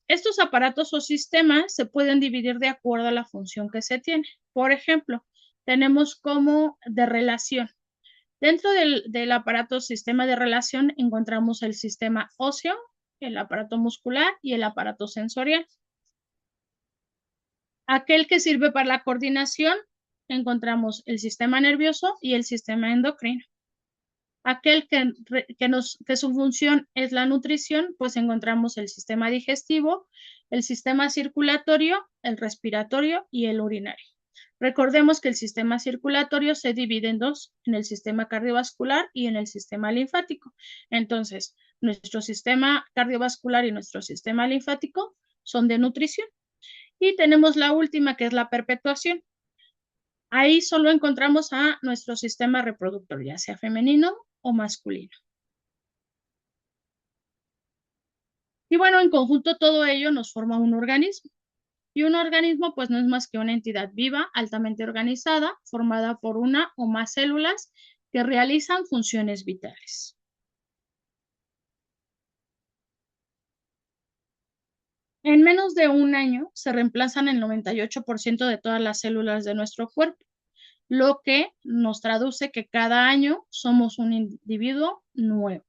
Estos aparatos o sistemas se pueden dividir de acuerdo a la función que se tiene. Por ejemplo, tenemos como de relación. Dentro del aparato sistema de relación encontramos el sistema óseo, el aparato muscular y el aparato sensorial. Aquel que sirve para la coordinación, encontramos el sistema nervioso y el sistema endocrino. Aquel que su función es la nutrición, pues encontramos el sistema digestivo, el sistema circulatorio, el respiratorio y el urinario. Recordemos que el sistema circulatorio se divide en dos, en el sistema cardiovascular y en el sistema linfático. Entonces, nuestro sistema cardiovascular y nuestro sistema linfático son de nutrición. Y tenemos la última, que es la perpetuación. Ahí solo encontramos a nuestro sistema reproductor, ya sea femenino o masculino. Y bueno, en conjunto todo ello nos forma un organismo. Y un organismo pues no es más que una entidad viva, altamente organizada, formada por una o más células que realizan funciones vitales. En menos de un año se reemplazan el 98% de todas las células de nuestro cuerpo, lo que nos traduce que cada año somos un individuo nuevo.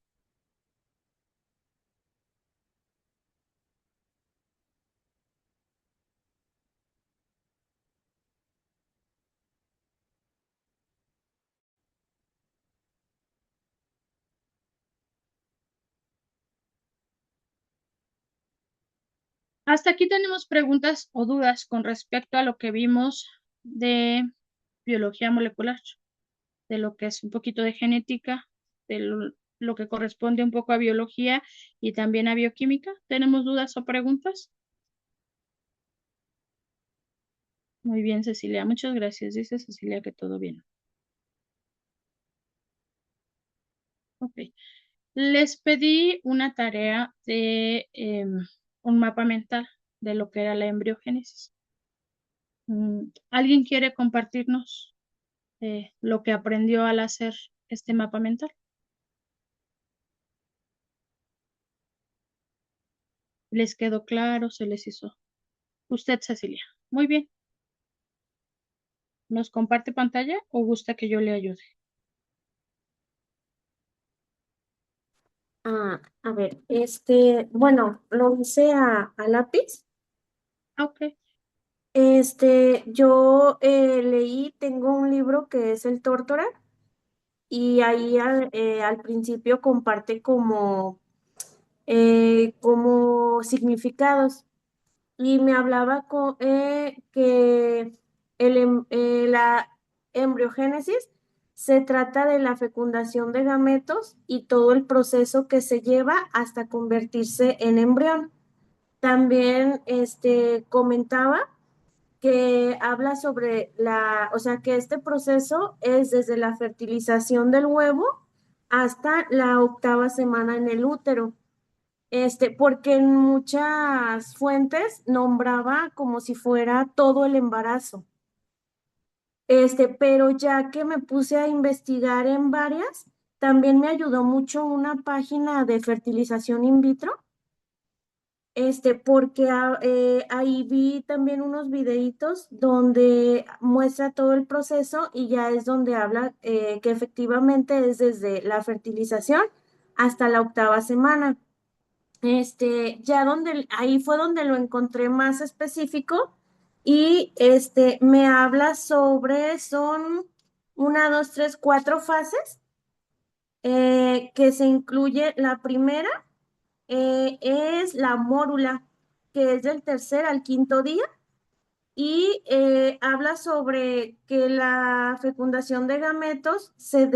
Hasta aquí tenemos preguntas o dudas con respecto a lo que vimos de biología molecular, de lo que es un poquito de genética, de lo que corresponde un poco a biología y también a bioquímica. ¿Tenemos dudas o preguntas? Muy bien, Cecilia. Muchas gracias. Dice Cecilia que todo bien. Ok. Les pedí una tarea de un mapa mental de lo que era la embriogénesis. ¿Alguien quiere compartirnos lo que aprendió al hacer este mapa mental? ¿Les quedó claro? ¿Se les hizo? Usted, Cecilia. Muy bien. ¿Nos comparte pantalla o gusta que yo le ayude? A ver, bueno, lo hice a lápiz. Ah, ok. Yo leí, tengo un libro que es El Tórtora y ahí al principio comparte como significados y me hablaba que embriogénesis se trata de la fecundación de gametos y todo el proceso que se lleva hasta convertirse en embrión. También comentaba que habla sobre o sea, que este proceso es desde la fertilización del huevo hasta la octava semana en el útero. Porque en muchas fuentes nombraba como si fuera todo el embarazo. Pero ya que me puse a investigar en varias, también me ayudó mucho una página de fertilización in vitro, porque ahí vi también unos videitos donde muestra todo el proceso y ya es donde habla que efectivamente es desde la fertilización hasta la octava semana. Ya ahí fue donde lo encontré más específico y me habla sobre, son una, dos, tres, cuatro fases que se incluye la primera es la mórula, que es del tercer al quinto día, y habla sobre que la fecundación de gametos se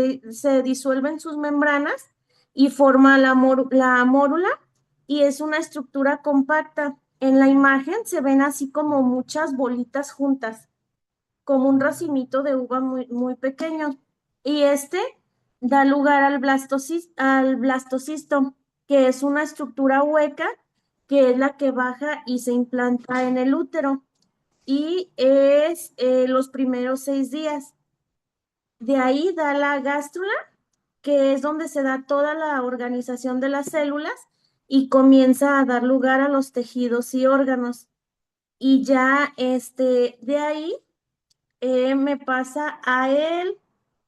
disuelve en sus membranas y forma la mórula, y es una estructura compacta. En la imagen se ven así como muchas bolitas juntas, como un racimito de uva muy, muy pequeño. Y da lugar al blastocisto, que es una estructura hueca que es la que baja y se implanta en el útero. Y es los primeros 6 días. De ahí da la gástrula, que es donde se da toda la organización de las células y comienza a dar lugar a los tejidos y órganos. Y ya de ahí me pasa a el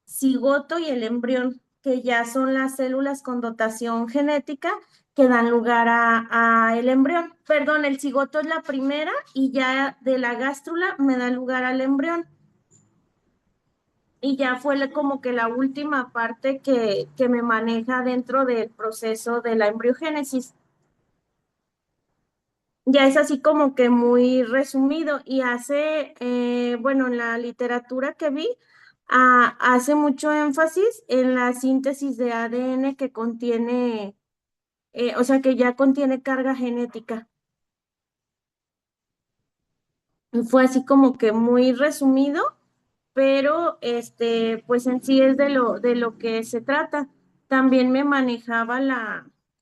cigoto y el embrión, que ya son las células con dotación genética que dan lugar a el embrión. Perdón, el cigoto es la primera y ya de la gástrula me da lugar al embrión. Y ya fue como que la última parte que me maneja dentro del proceso de la embriogénesis. Ya es así como que muy resumido y bueno, en la literatura que vi, hace mucho énfasis en la síntesis de ADN que contiene, o sea, que ya contiene carga genética. Fue así como que muy resumido, pero pues en sí es de lo que se trata. También me manejaba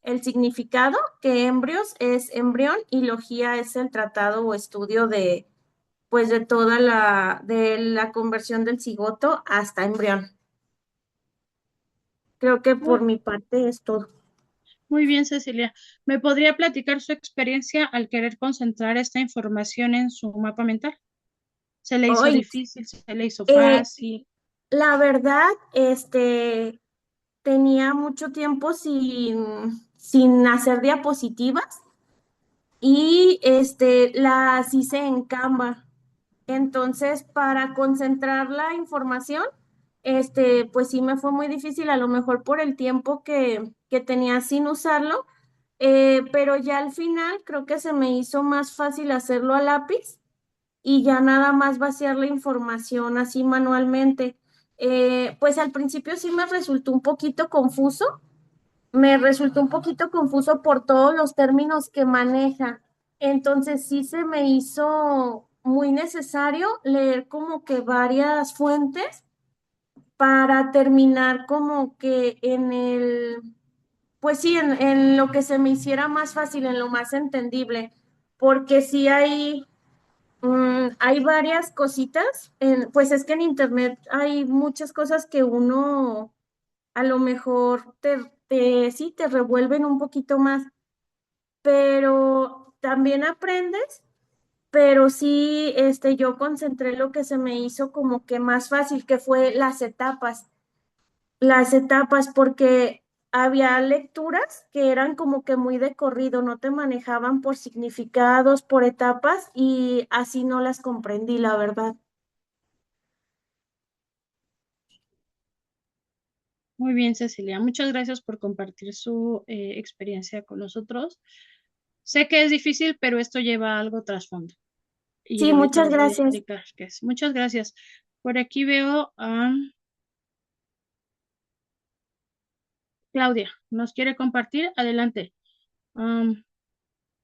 el significado, que embrios es embrión y logía es el tratado o estudio pues de de la conversión del cigoto hasta embrión. Creo que por Muy, mi parte es todo. muy bien, Cecilia. ¿Me podría platicar su experiencia al querer concentrar esta información en su mapa mental? ¿Se le hizo Hoy, difícil? ¿Se le hizo eh, fácil? la verdad, tenía mucho tiempo sin hacer diapositivas y las hice en Canva. Entonces, para concentrar la información, pues sí me fue muy difícil, a lo mejor por el tiempo que tenía sin usarlo, pero ya al final creo que se me hizo más fácil hacerlo a lápiz y ya nada más vaciar la información así manualmente. Pues al principio sí me resultó un poquito confuso por todos los términos que maneja. Entonces sí se me hizo muy necesario leer como que varias fuentes para terminar como que pues sí, en lo que se me hiciera más fácil, en lo más entendible, porque sí hay varias cositas, pues es que en internet hay muchas cosas que uno a lo mejor sí te revuelven un poquito más, pero también aprendes, pero sí, yo concentré lo que se me hizo como que más fácil, que fue las etapas, porque había lecturas que eran como que muy de corrido, no te manejaban por significados, por etapas, y así no las comprendí, la verdad. Muy bien, Cecilia. Muchas gracias por compartir su experiencia con nosotros. Sé que es difícil, pero esto lleva algo trasfondo y Sí, ahorita muchas les voy a gracias. explicar qué es. Muchas gracias. Por aquí veo a Claudia. ¿Nos quiere compartir? Adelante. Am,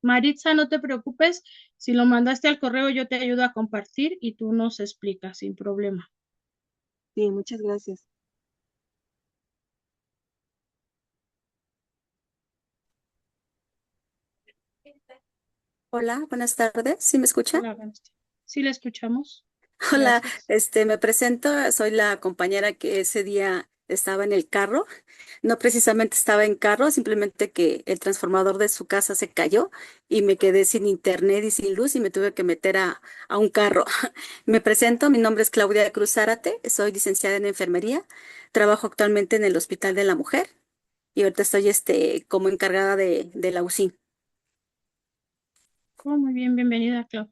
Maritza, no te preocupes. Si lo mandaste al correo, yo te ayudo a compartir y tú nos explicas sin problema. Sí, muchas gracias. Hola, buenas tardes. ¿Sí me escucha? Hola, Vanessa. Sí, la escuchamos. Hola, Gracias. me presento. Soy la compañera que ese día estaba en el carro. No precisamente estaba en carro, simplemente que el transformador de su casa se cayó y me quedé sin internet y sin luz y me tuve que meter a un carro. Me presento, mi nombre es Claudia Cruz Zárate, soy licenciada en enfermería, trabajo actualmente en el Hospital de la Mujer y ahorita estoy como encargada de la UCI. Oh, muy bien, bienvenida, Clau.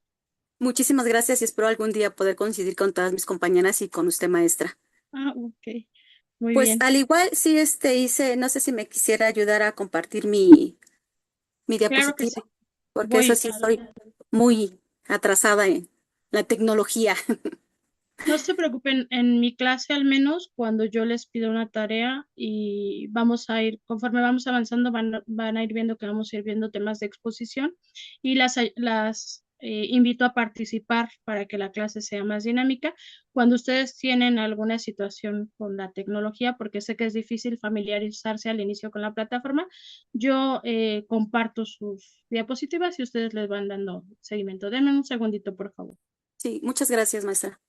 Muchísimas gracias y espero algún día poder coincidir con todas mis compañeras y con usted, maestra. Ah, ok. Muy Pues bien. al igual, sí, hice, no sé si me quisiera ayudar a compartir mi Claro que diapositiva, sí. porque eso Voy. sí soy muy atrasada en la tecnología. No se preocupen, en mi clase al menos, cuando yo les pido una tarea y vamos a ir, conforme vamos avanzando, van a ir viendo que vamos a ir viendo temas de exposición y las invito a participar para que la clase sea más dinámica. Cuando ustedes tienen alguna situación con la tecnología, porque sé que es difícil familiarizarse al inicio con la plataforma, yo comparto sus diapositivas y ustedes les van dando seguimiento. Denme un segundito, por favor. Sí, muchas gracias, maestra.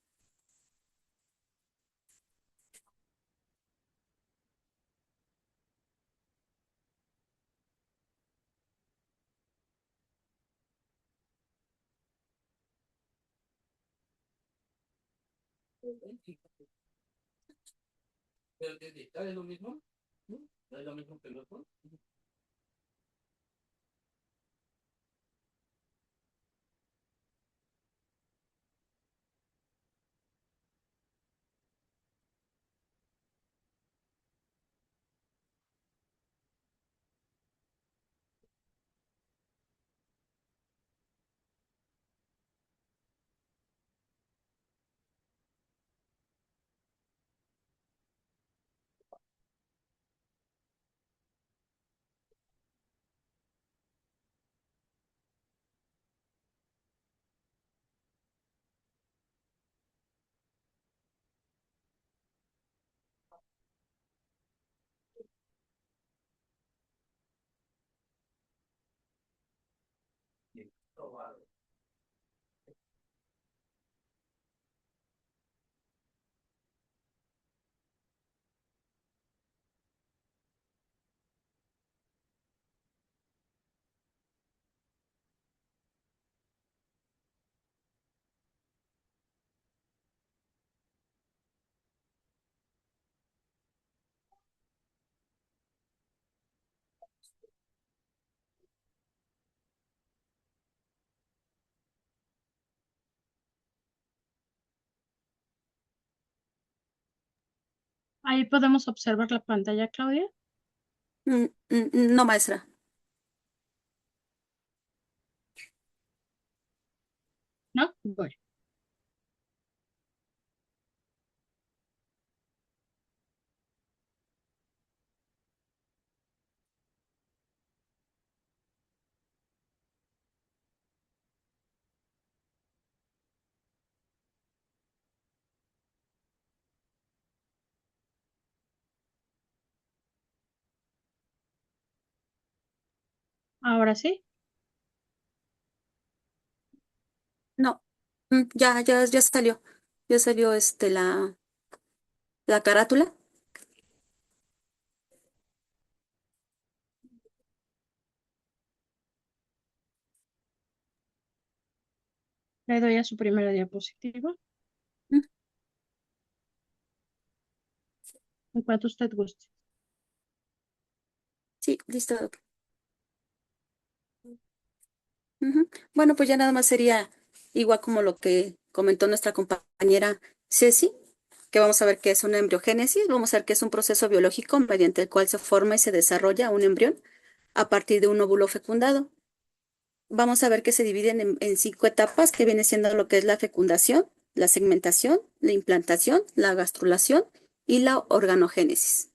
Ahí podemos observar la pantalla, Claudia. No, maestra. ¿No? Voy. Ahora sí. No. Ya salió. Ya salió la carátula. Le doy a su primera diapositiva. Mm, En cuanto usted guste. Sí, listo. Ujú. Bueno, pues ya nada más sería igual como lo que comentó nuestra compañera Ceci, que vamos a ver qué es una embriogénesis, vamos a ver qué es un proceso biológico mediante el cual se forma y se desarrolla un embrión a partir de un óvulo fecundado. Vamos a ver que se dividen en 5 etapas, que viene siendo lo que es la fecundación, la segmentación, la implantación, la gastrulación y la organogénesis.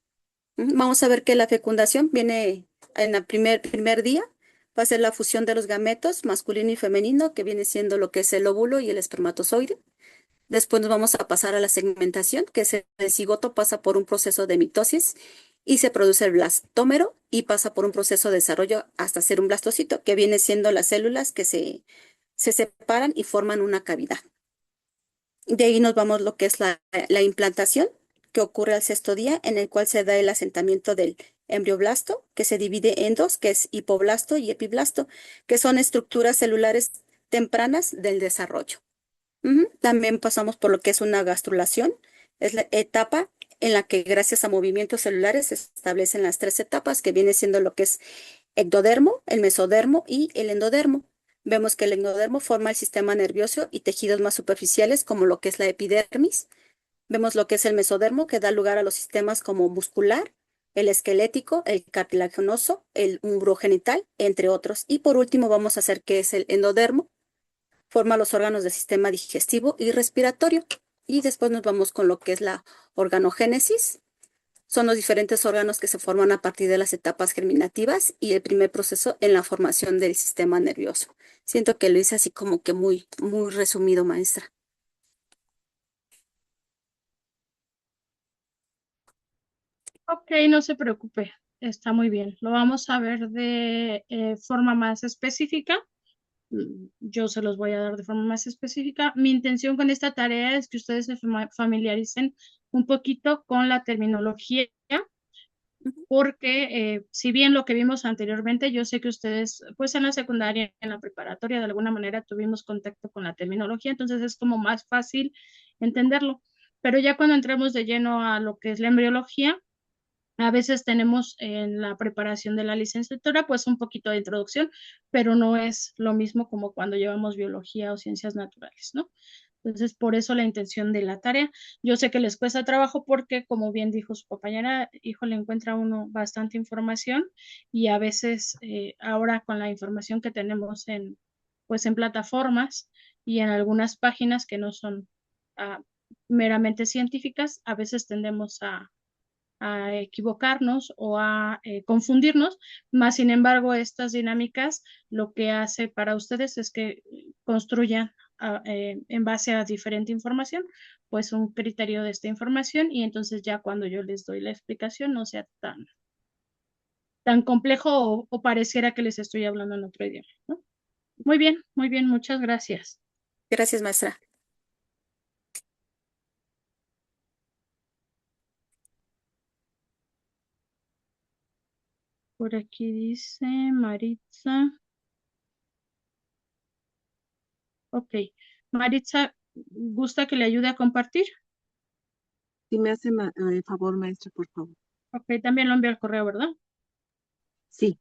Vamos a ver que la fecundación viene en el primer día, va a ser la fusión de los gametos masculino y femenino, que viene siendo lo que es el óvulo y el espermatozoide. Después nos vamos a pasar a la segmentación, que es el cigoto pasa por un proceso de mitosis y se produce el blastómero y pasa por un proceso de desarrollo hasta ser un blastocito, que viene siendo las células que se separan y forman una cavidad. De ahí nos vamos lo que es la implantación, que ocurre al sexto día, en el cual se da el asentamiento del embrioblasto, que se divide en dos, que es hipoblasto y epiblasto, que son estructuras celulares tempranas del desarrollo. También pasamos por lo que es una gastrulación, es la etapa en la que gracias a movimientos celulares se establecen las tres etapas, que viene siendo lo que es ectodermo, el mesodermo y el endodermo. Vemos que el endodermo forma el sistema nervioso y tejidos más superficiales como lo que es la epidermis. Vemos lo que es el mesodermo, que da lugar a los sistemas como muscular, el esquelético, el cartilaginoso, el umbrogenital, entre otros. Y por último vamos a hacer que es el endodermo, forma los órganos del sistema digestivo y respiratorio. Y después nos vamos con lo que es la organogénesis. Son los diferentes órganos que se forman a partir de las etapas germinativas y el primer proceso en la formación del sistema nervioso. Siento que lo hice así como que muy, muy resumido, maestra. Ok, no se preocupe, está muy bien. Lo vamos a ver de forma más específica. Yo se los voy a dar de forma más específica. Mi intención con esta tarea es que ustedes se familiaricen un poquito con la terminología, porque si bien lo que vimos anteriormente, yo sé que ustedes, pues en la secundaria, en la preparatoria, de alguna manera tuvimos contacto con la terminología, entonces es como más fácil entenderlo. Pero ya cuando entremos de lleno a lo que es la embriología, a veces tenemos en la preparación de la licenciatura pues un poquito de introducción, pero no es lo mismo como cuando llevamos biología o ciencias naturales, ¿no? Entonces, por eso la intención de la tarea. Yo sé que les cuesta trabajo porque, como bien dijo su compañera, hijo, le encuentra uno bastante información y a veces ahora con la información que tenemos pues en plataformas y en algunas páginas que no son ah, meramente científicas, a veces tendemos a equivocarnos o a confundirnos, más sin embargo estas dinámicas lo que hace para ustedes es que construyan en base a diferente información, pues un criterio de esta información y entonces ya cuando yo les doy la explicación no sea tan complejo o pareciera que les estoy hablando en otro idioma, ¿no? Muy bien, muchas gracias. Gracias, maestra. Por aquí dice Maritza. Ok. Maritza, ¿gusta que le ayude a compartir? Si me hace favor, maestra, por favor. Ok, también lo envió al correo, ¿verdad? Sí,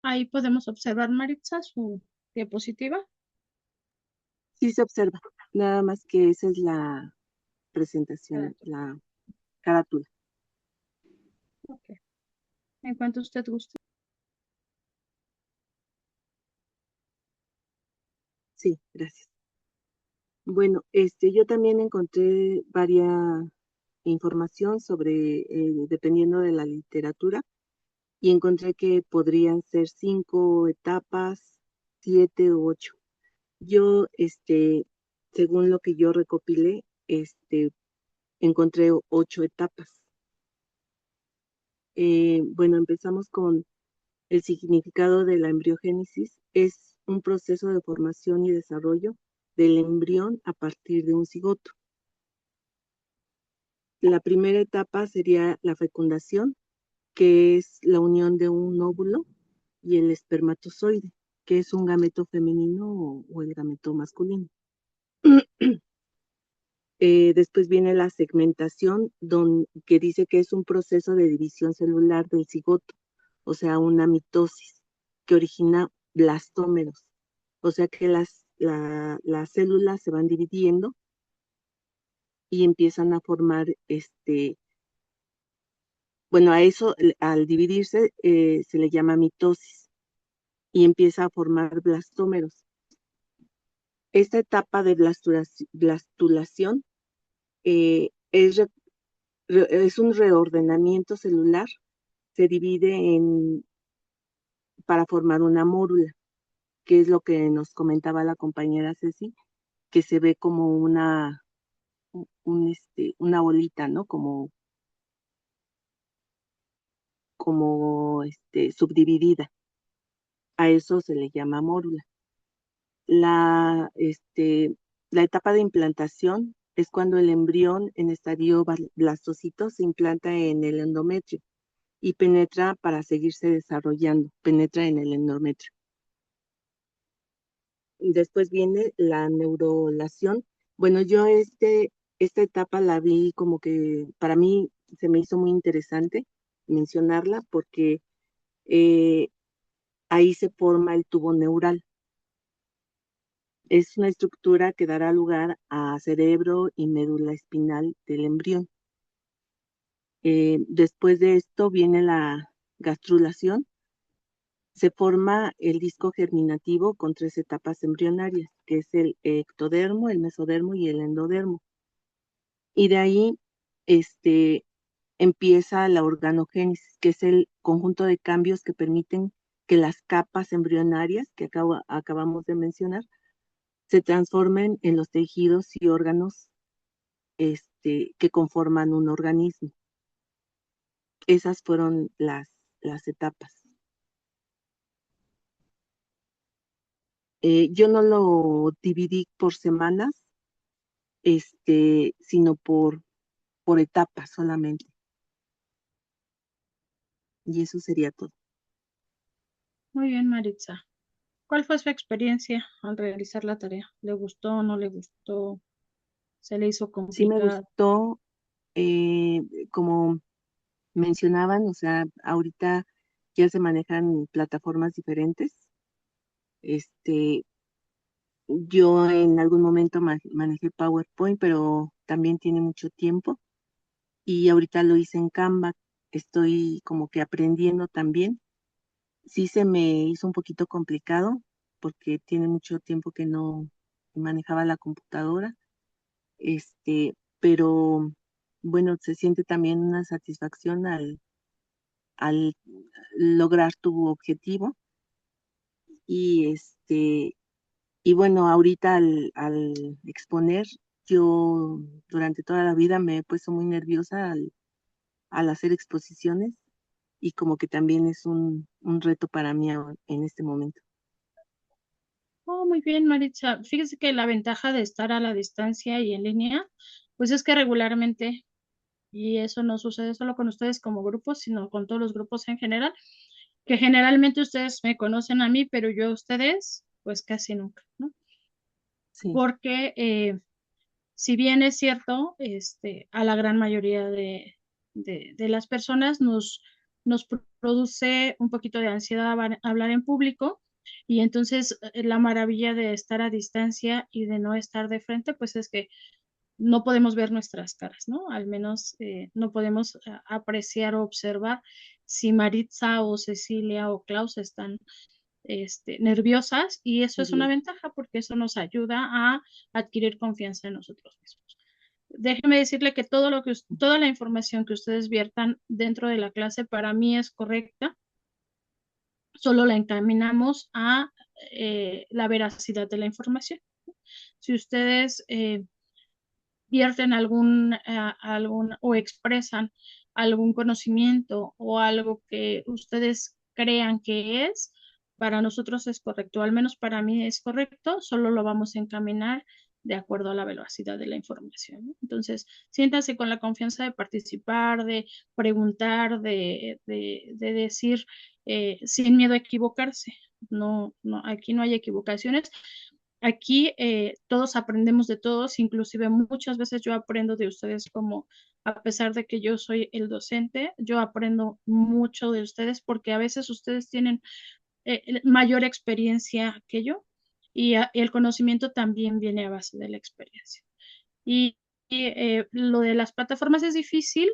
Ahí podemos observar, Maritza, su diapositiva. sí se observa. Nada más que esa es la presentación, la carátula. Ok. En cuanto usted guste. Sí, gracias. Bueno, yo también encontré varias información sobre, dependiendo de la literatura, y encontré que podrían ser 5 etapas, 7 u 8. Yo, según lo que yo recopilé, encontré 8 etapas. Bueno, empezamos con el significado de la embriogénesis. Es un proceso de formación y desarrollo del embrión a partir de un cigoto. La primera etapa sería la fecundación, que es la unión de un óvulo y el espermatozoide, que es un gameto femenino o el gameto masculino. Después viene la segmentación, que dice que es un proceso de división celular del cigoto, o sea, una mitosis, que origina blastómeros, o sea que las células se van dividiendo y empiezan a formar, bueno, a eso, al dividirse, se le llama mitosis y empieza a formar blastómeros. Esta etapa de blastulación es un reordenamiento celular. Se divide para formar una mórula, que es lo que nos comentaba la compañera Ceci, que se ve como una bolita, ¿no? Como subdividida. A eso se le llama mórula. La, la etapa de implantación es cuando el embrión en estadio blastocito se implanta en el endometrio y penetra para seguirse desarrollando, penetra en el endometrio. Después viene la neurulación. Bueno, yo esta etapa la vi como que para mí se me hizo muy interesante mencionarla porque eh, ahí se forma el tubo neural. Es una estructura que dará lugar a cerebro y médula espinal del embrión. Después de esto viene la gastrulación. Se forma el disco germinativo con 3 etapas embrionarias, que es el ectodermo, el mesodermo y el endodermo. Y de ahí empieza la organogénesis, que es el conjunto de cambios que permiten que las capas embrionarias que acabamos de mencionar se transformen en los tejidos y órganos que conforman un organismo. Esas fueron las etapas. Yo no lo dividí por semanas, sino por etapas solamente. Y eso sería todo. Muy bien, Maritza. ¿Cuál fue su experiencia al realizar la tarea? ¿Le gustó, no le gustó? ¿Se le hizo Sí me complicado? gustó, como mencionaban, o sea, ahorita ya se manejan plataformas diferentes. Yo en algún momento manejé PowerPoint, pero también tiene mucho tiempo y ahorita lo hice en Canva. Estoy como que aprendiendo también. Sí se me hizo un poquito complicado porque tiene mucho tiempo que no manejaba la computadora, pero bueno, se siente también una satisfacción al lograr tu objetivo y y bueno, ahorita al exponer, yo durante toda la vida me he puesto muy nerviosa al hacer exposiciones y como que también es un reto para mí en este momento. Oh, muy bien, Maritza. Fíjese que la ventaja de estar a la distancia y en línea, pues es que regularmente, y eso no sucede solo con ustedes como grupos, sino con todos los grupos en general, que generalmente ustedes me conocen a mí, pero yo a ustedes, pues casi nunca, ¿no? Sí, Porque si bien es cierto, a la gran mayoría de las personas nos produce un poquito de ansiedad hablar en público y entonces la maravilla de estar a distancia y de no estar de frente, pues es que no podemos ver nuestras caras, ¿no? Al menos no podemos apreciar o observar si Maritza o Cecilia o Klaus están nerviosas, y eso es una Nerviosa. ventaja porque eso nos ayuda a adquirir confianza en nosotros mismos. Déjeme decirle que toda la información que ustedes viertan dentro de la clase para mí es correcta, solo la encaminamos a la veracidad de la información. Si ustedes vierten algún o expresan algún conocimiento o algo que ustedes crean que es, para nosotros es correcto, al menos para mí es correcto, solo lo vamos a encaminar de acuerdo a la velocidad de la información, ¿no? Entonces, siéntanse con la confianza de participar, de preguntar, de decir sin miedo a equivocarse. No, no, aquí no hay equivocaciones. Aquí todos aprendemos de todos, inclusive muchas veces yo aprendo de ustedes, como a pesar de que yo soy el docente, yo aprendo mucho de ustedes porque a veces ustedes tienen mayor experiencia que yo, y el conocimiento también viene a base de la experiencia. Y lo de las plataformas es difícil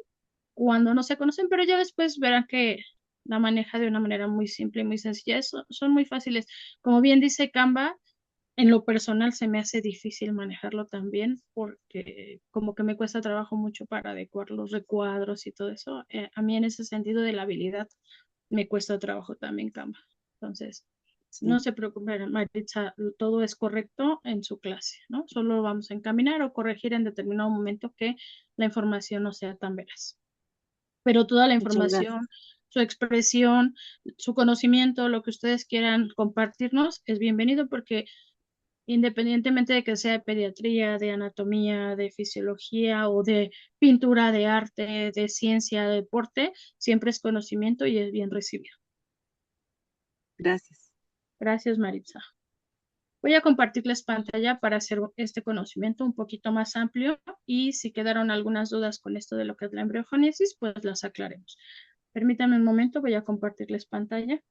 cuando no se conocen, pero ya después verán que la maneja de una manera muy simple y muy sencilla. Son muy fáciles. Como bien dice Canva, en lo personal se me hace difícil manejarlo también porque como que me cuesta trabajo mucho para adecuar los recuadros y todo eso. A mí en ese sentido de la habilidad me cuesta trabajo también Canva. Entonces, no Sí, se preocupen, Maritza, todo es correcto en su clase, ¿no? Solo vamos a encaminar o corregir en determinado momento que la información no sea tan veraz. Pero toda la muchas gracias. información, su expresión, su conocimiento, lo que ustedes quieran compartirnos es bienvenido porque independientemente de que sea de pediatría, de anatomía, de fisiología o de pintura, de arte, de ciencia, de deporte, siempre es conocimiento y es bien recibido. Gracias. Gracias, Maritza. Voy a compartirles pantalla para hacer este conocimiento un poquito más amplio, y si quedaron algunas dudas con esto de lo que es la embriogénesis, pues las aclaremos. Permítanme un momento, voy a compartirles pantalla.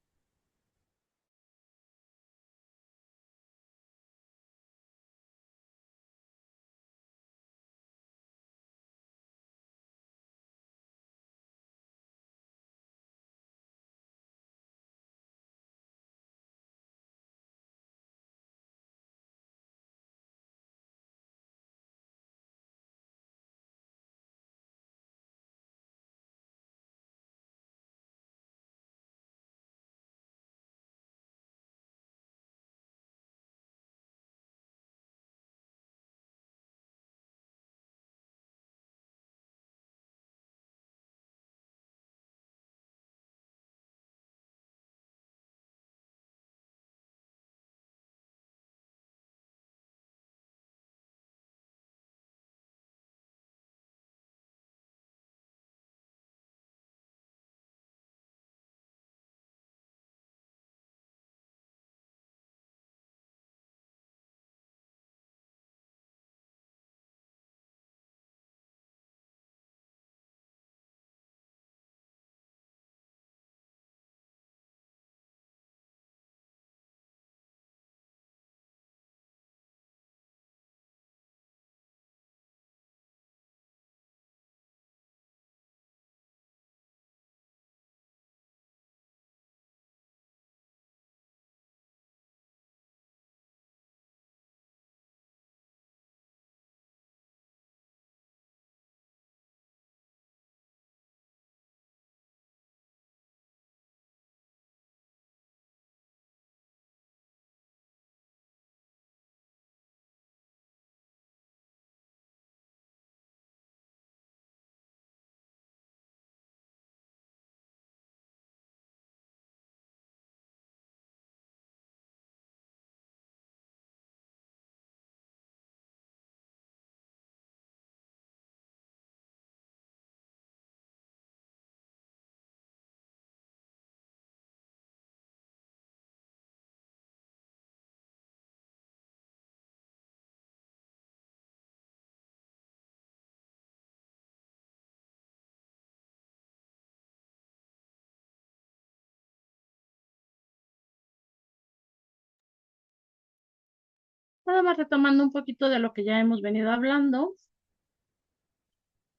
Nada más retomando un poquito de lo que ya hemos venido hablando.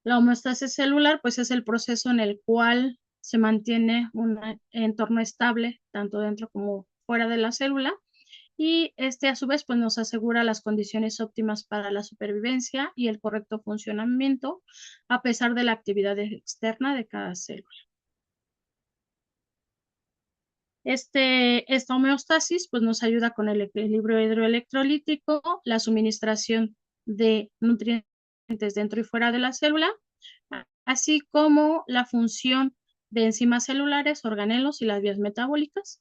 La homeostasis celular, pues es el proceso en el cual se mantiene un entorno estable, tanto dentro como fuera de la célula, y este a su vez pues nos asegura las condiciones óptimas para la supervivencia y el correcto funcionamiento a pesar de la actividad externa de cada célula. Esta homeostasis pues nos ayuda con el equilibrio hidroelectrolítico, la suministración de nutrientes dentro y fuera de la célula, así como la función de enzimas celulares, organelos y las vías metabólicas.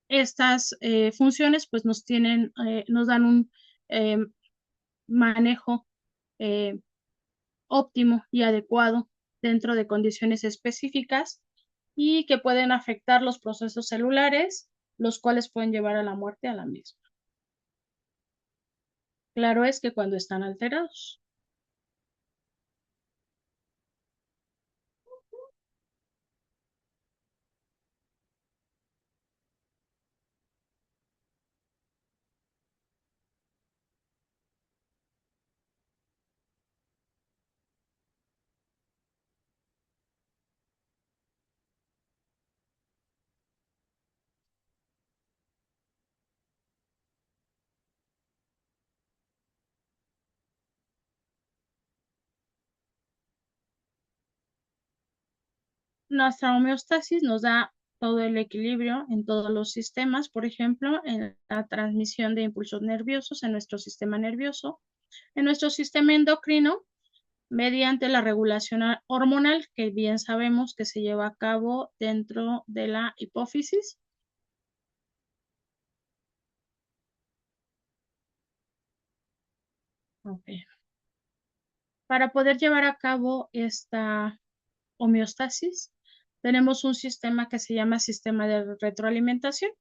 Estas funciones pues nos dan un manejo óptimo y adecuado dentro de condiciones específicas y que pueden afectar los procesos celulares, los cuales pueden llevar a la muerte a la misma. Claro es que cuando están alterados. Nuestra homeostasis nos da todo el equilibrio en todos los sistemas, por ejemplo, en la transmisión de impulsos nerviosos en nuestro sistema nervioso, en nuestro sistema endocrino, mediante la regulación hormonal, que bien sabemos que se lleva a cabo dentro de la hipófisis. Okay. Para poder llevar a cabo esta homeostasis, tenemos un sistema que se llama sistema de retroalimentación,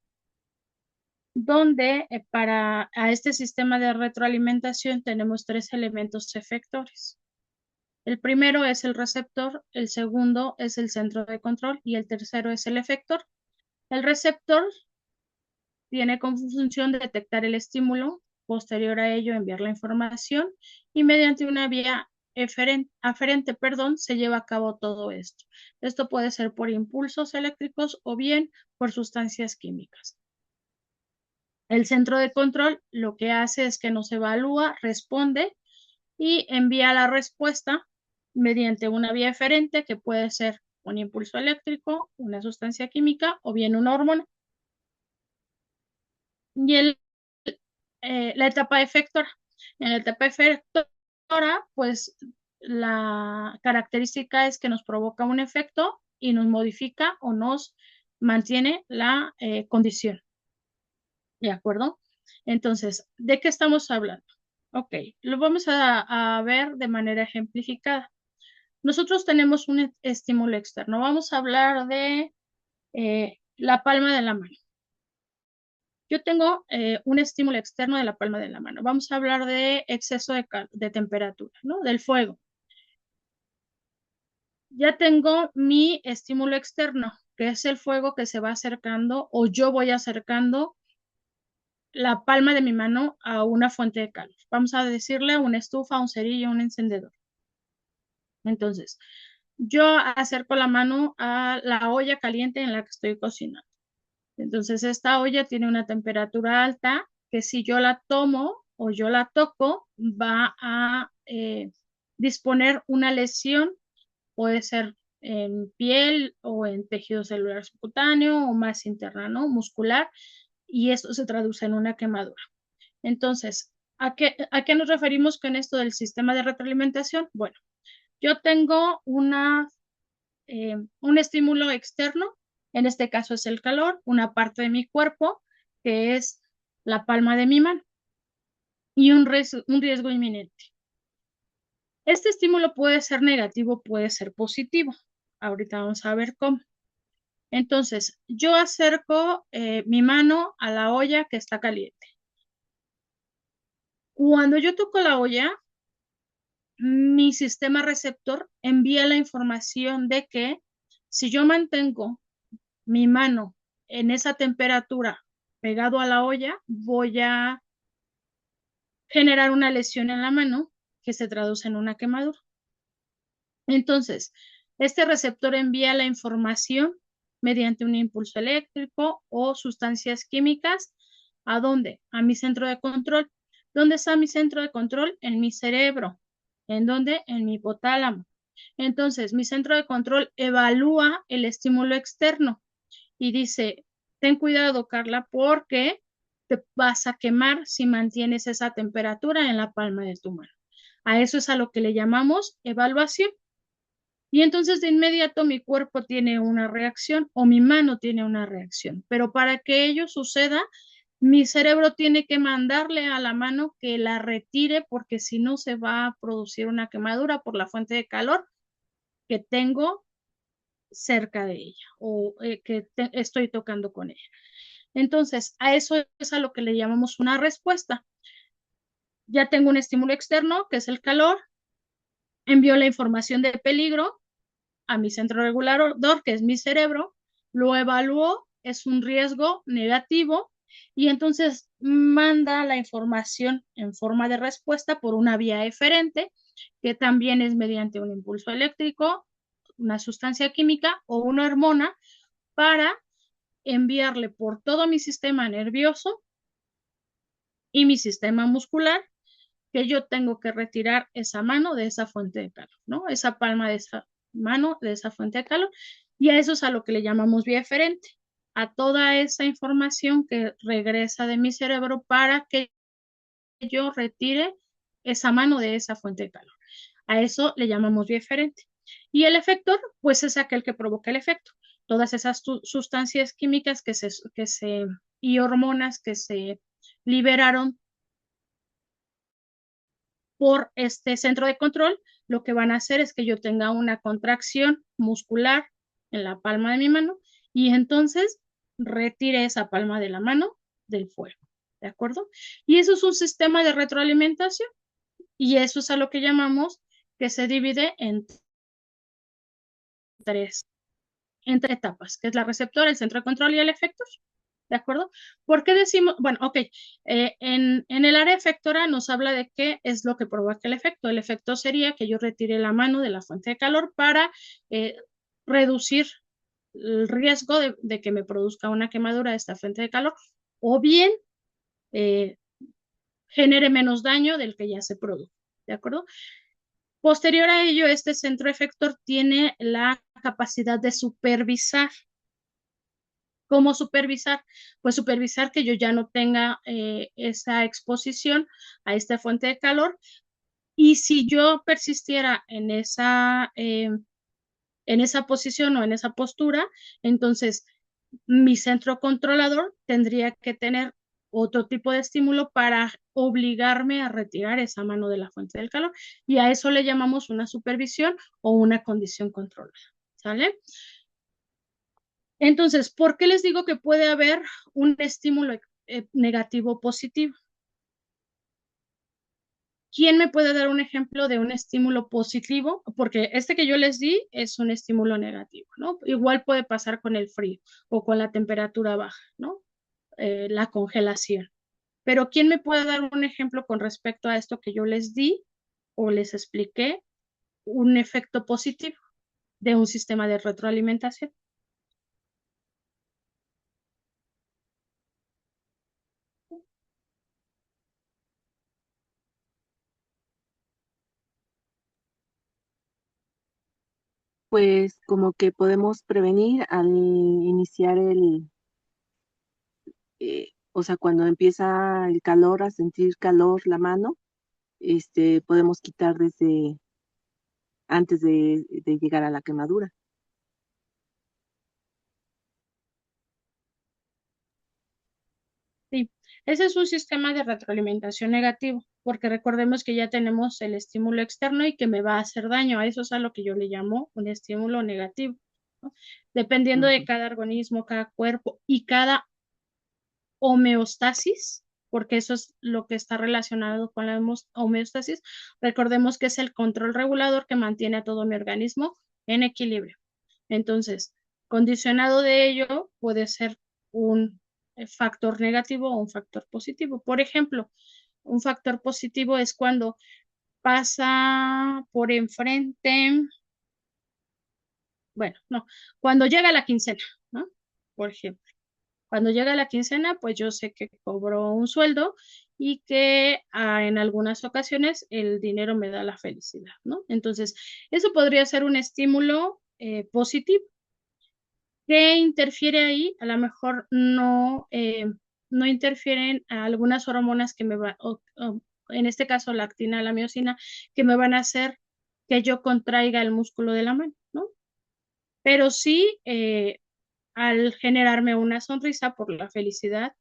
donde para este sistema de retroalimentación tenemos tres elementos efectores. El primero es el receptor, el segundo es el centro de control y el tercero es el efector. El receptor tiene como función detectar el estímulo, posterior a ello enviar la información y mediante una vía aferente, se lleva a cabo todo esto. Esto puede ser por impulsos eléctricos o bien por sustancias químicas. El centro de control lo que hace es que nos evalúa, responde y envía la respuesta mediante una vía eferente que puede ser un impulso eléctrico, una sustancia química o bien una hormona. Y la etapa efectora. En la etapa efectora, pues la característica es que nos provoca un efecto y nos modifica o nos mantiene la condición. ¿De acuerdo? Entonces, ¿de qué estamos hablando? Ok, lo vamos a ver de manera ejemplificada. Nosotros tenemos un estímulo externo. Vamos a hablar de la palma de la mano. Yo tengo un estímulo externo de la palma de la mano. Vamos a hablar de exceso de temperatura, ¿no? Del fuego. Ya tengo mi estímulo externo, que es el fuego que se va acercando o yo voy acercando la palma de mi mano a una fuente de calor. Vamos a decirle una estufa, un cerillo, un encendedor. Entonces, yo acerco la mano a la olla caliente en la que estoy cocinando. Entonces, esta olla tiene una temperatura alta que si yo la tomo o yo la toco, va a disponer una lesión, puede ser en piel o en tejido celular subcutáneo o más interna, ¿no? Muscular, y esto se traduce en una quemadura. Entonces, ¿a qué nos referimos con esto del sistema de retroalimentación? Bueno, yo tengo un estímulo externo, en este caso es el calor, una parte de mi cuerpo, que es la palma de mi mano, y un riesgo inminente. Este estímulo puede ser negativo, puede ser positivo. Ahorita vamos a ver cómo. Entonces, yo acerco mi mano a la olla que está caliente. Cuando yo toco la olla, mi sistema receptor envía la información de que si yo mantengo mi mano en esa temperatura pegado a la olla, voy a generar una lesión en la mano que se traduce en una quemadura. Entonces, este receptor envía la información mediante un impulso eléctrico o sustancias químicas. ¿A dónde? A mi centro de control. ¿Dónde está mi centro de control? En mi cerebro. ¿En dónde? En mi hipotálamo. Entonces, mi centro de control evalúa el estímulo externo y dice, ten cuidado, Carla, porque te vas a quemar si mantienes esa temperatura en la palma de tu mano. A eso es a lo que le llamamos evaluación. Y entonces de inmediato mi cuerpo tiene una reacción o mi mano tiene una reacción. Pero para que ello suceda, mi cerebro tiene que mandarle a la mano que la retire porque si no se va a producir una quemadura por la fuente de calor que tengo cerca de ella o que estoy tocando con ella. Entonces, a eso es a lo que le llamamos una respuesta. Ya tengo un estímulo externo, que es el calor, envío la información de peligro a mi centro regulador, que es mi cerebro, lo evalúo, es un riesgo negativo y entonces manda la información en forma de respuesta por una vía eferente, que también es mediante un impulso eléctrico, una sustancia química o una hormona para enviarle por todo mi sistema nervioso y mi sistema muscular que yo tengo que retirar esa mano de esa fuente de calor, ¿no? Esa palma de esa mano de esa fuente de calor. Y a eso es a lo que le llamamos vía eferente, a toda esa información que regresa de mi cerebro para que yo retire esa mano de esa fuente de calor. A eso le llamamos vía eferente. Y el efector, pues es aquel que provoca el efecto. Todas esas sustancias químicas y hormonas que se liberaron por este centro de control, lo que van a hacer es que yo tenga una contracción muscular en la palma de mi mano y entonces retire esa palma de la mano del fuego. ¿De acuerdo? Y eso es un sistema de retroalimentación y eso es a lo que llamamos que se divide en entre etapas, que es la receptora, el centro de control y el efector. ¿De acuerdo? ¿Por qué decimos? Bueno, ok, en el área efectora nos habla de qué es lo que provoca el efecto. El efecto sería que yo retire la mano de la fuente de calor para reducir el riesgo de que me produzca una quemadura de esta fuente de calor o bien genere menos daño del que ya se produjo. ¿De acuerdo? Posterior a ello, este centro efector tiene la capacidad de supervisar. ¿Cómo supervisar? Pues supervisar que yo ya no tenga esa exposición a esta fuente de calor y si yo persistiera en esa posición o en esa postura, entonces mi centro controlador tendría que tener otro tipo de estímulo para obligarme a retirar esa mano de la fuente del calor y a eso le llamamos una supervisión o una condición controlada. ¿Sale? Entonces, ¿por qué les digo que puede haber un estímulo negativo positivo? ¿Quién me puede dar un ejemplo de un estímulo positivo? Porque este que yo les di es un estímulo negativo, ¿no? Igual puede pasar con el frío o con la temperatura baja, ¿no? La congelación. Pero ¿quién me puede dar un ejemplo con respecto a esto que yo les di o les expliqué? Un efecto positivo de un sistema de retroalimentación. Pues como que podemos prevenir al iniciar o sea, cuando empieza el calor, a sentir calor la mano, podemos quitar desde antes de llegar a la quemadura. Sí, ese es un sistema de retroalimentación negativo, porque recordemos que ya tenemos el estímulo externo y que me va a hacer daño. A eso es a lo que yo le llamo un estímulo negativo, ¿no? Dependiendo de Ujú. cada organismo, cada cuerpo y cada homeostasis, porque eso es lo que está relacionado con la homeostasis. Recordemos que es el control regulador que mantiene a todo mi organismo en equilibrio. Entonces, condicionado de ello puede ser un factor negativo o un factor positivo. Por ejemplo, un factor positivo es cuando pasa por enfrente bueno, no, cuando llega la quincena, ¿no? Por ejemplo, cuando llega la quincena, pues yo sé que cobro un sueldo y que en algunas ocasiones el dinero me da la felicidad, ¿no? Entonces, eso podría ser un estímulo positivo. ¿Qué interfiere ahí? A lo mejor no interfieren a algunas hormonas que me van, en este caso la actina, la miocina, que me van a hacer que yo contraiga el músculo de la mano, ¿no? Pero sí, al generarme una sonrisa por la felicidad,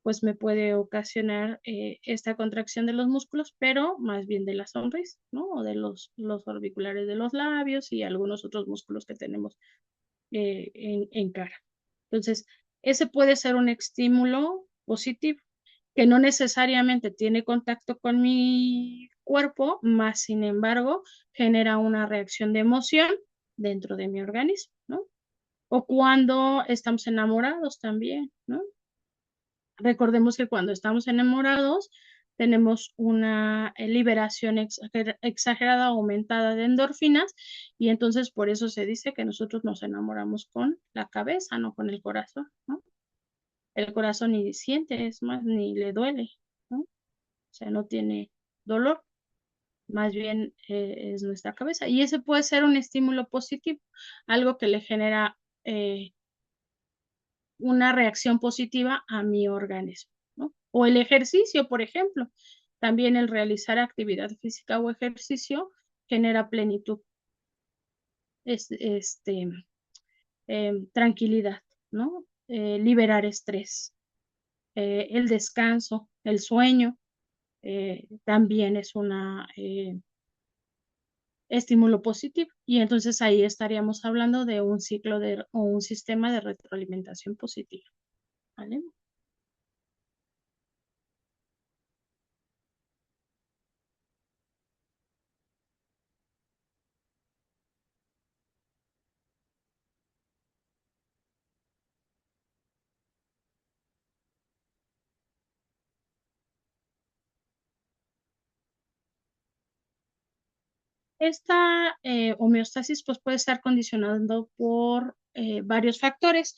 pues me puede ocasionar esta contracción de los músculos, pero más bien de la sonrisa, ¿no? O de los orbiculares de los labios y algunos otros músculos que tenemos en cara. Entonces, ese puede ser un estímulo positivo, que no necesariamente tiene contacto con mi cuerpo, más sin embargo, genera una reacción de emoción dentro de mi organismo, ¿no? O cuando estamos enamorados también, ¿no? Recordemos que cuando estamos enamorados tenemos una liberación exagerada, aumentada de endorfinas, y entonces por eso se dice que nosotros nos enamoramos con la cabeza, no con el corazón, ¿no? El corazón ni siente, es más, ni le duele, ¿no? O sea, no tiene dolor, más bien es nuestra cabeza. Y ese puede ser un estímulo positivo, algo que le genera una reacción positiva a mi organismo, ¿no? O el ejercicio, por ejemplo. También el realizar actividad física o ejercicio genera plenitud, este, tranquilidad, ¿no? Liberar estrés. El descanso, el sueño, también es un estímulo positivo. Y entonces ahí estaríamos hablando de un ciclo o un sistema de retroalimentación positiva, ¿vale? Esta homeostasis pues, puede estar condicionado por varios factores,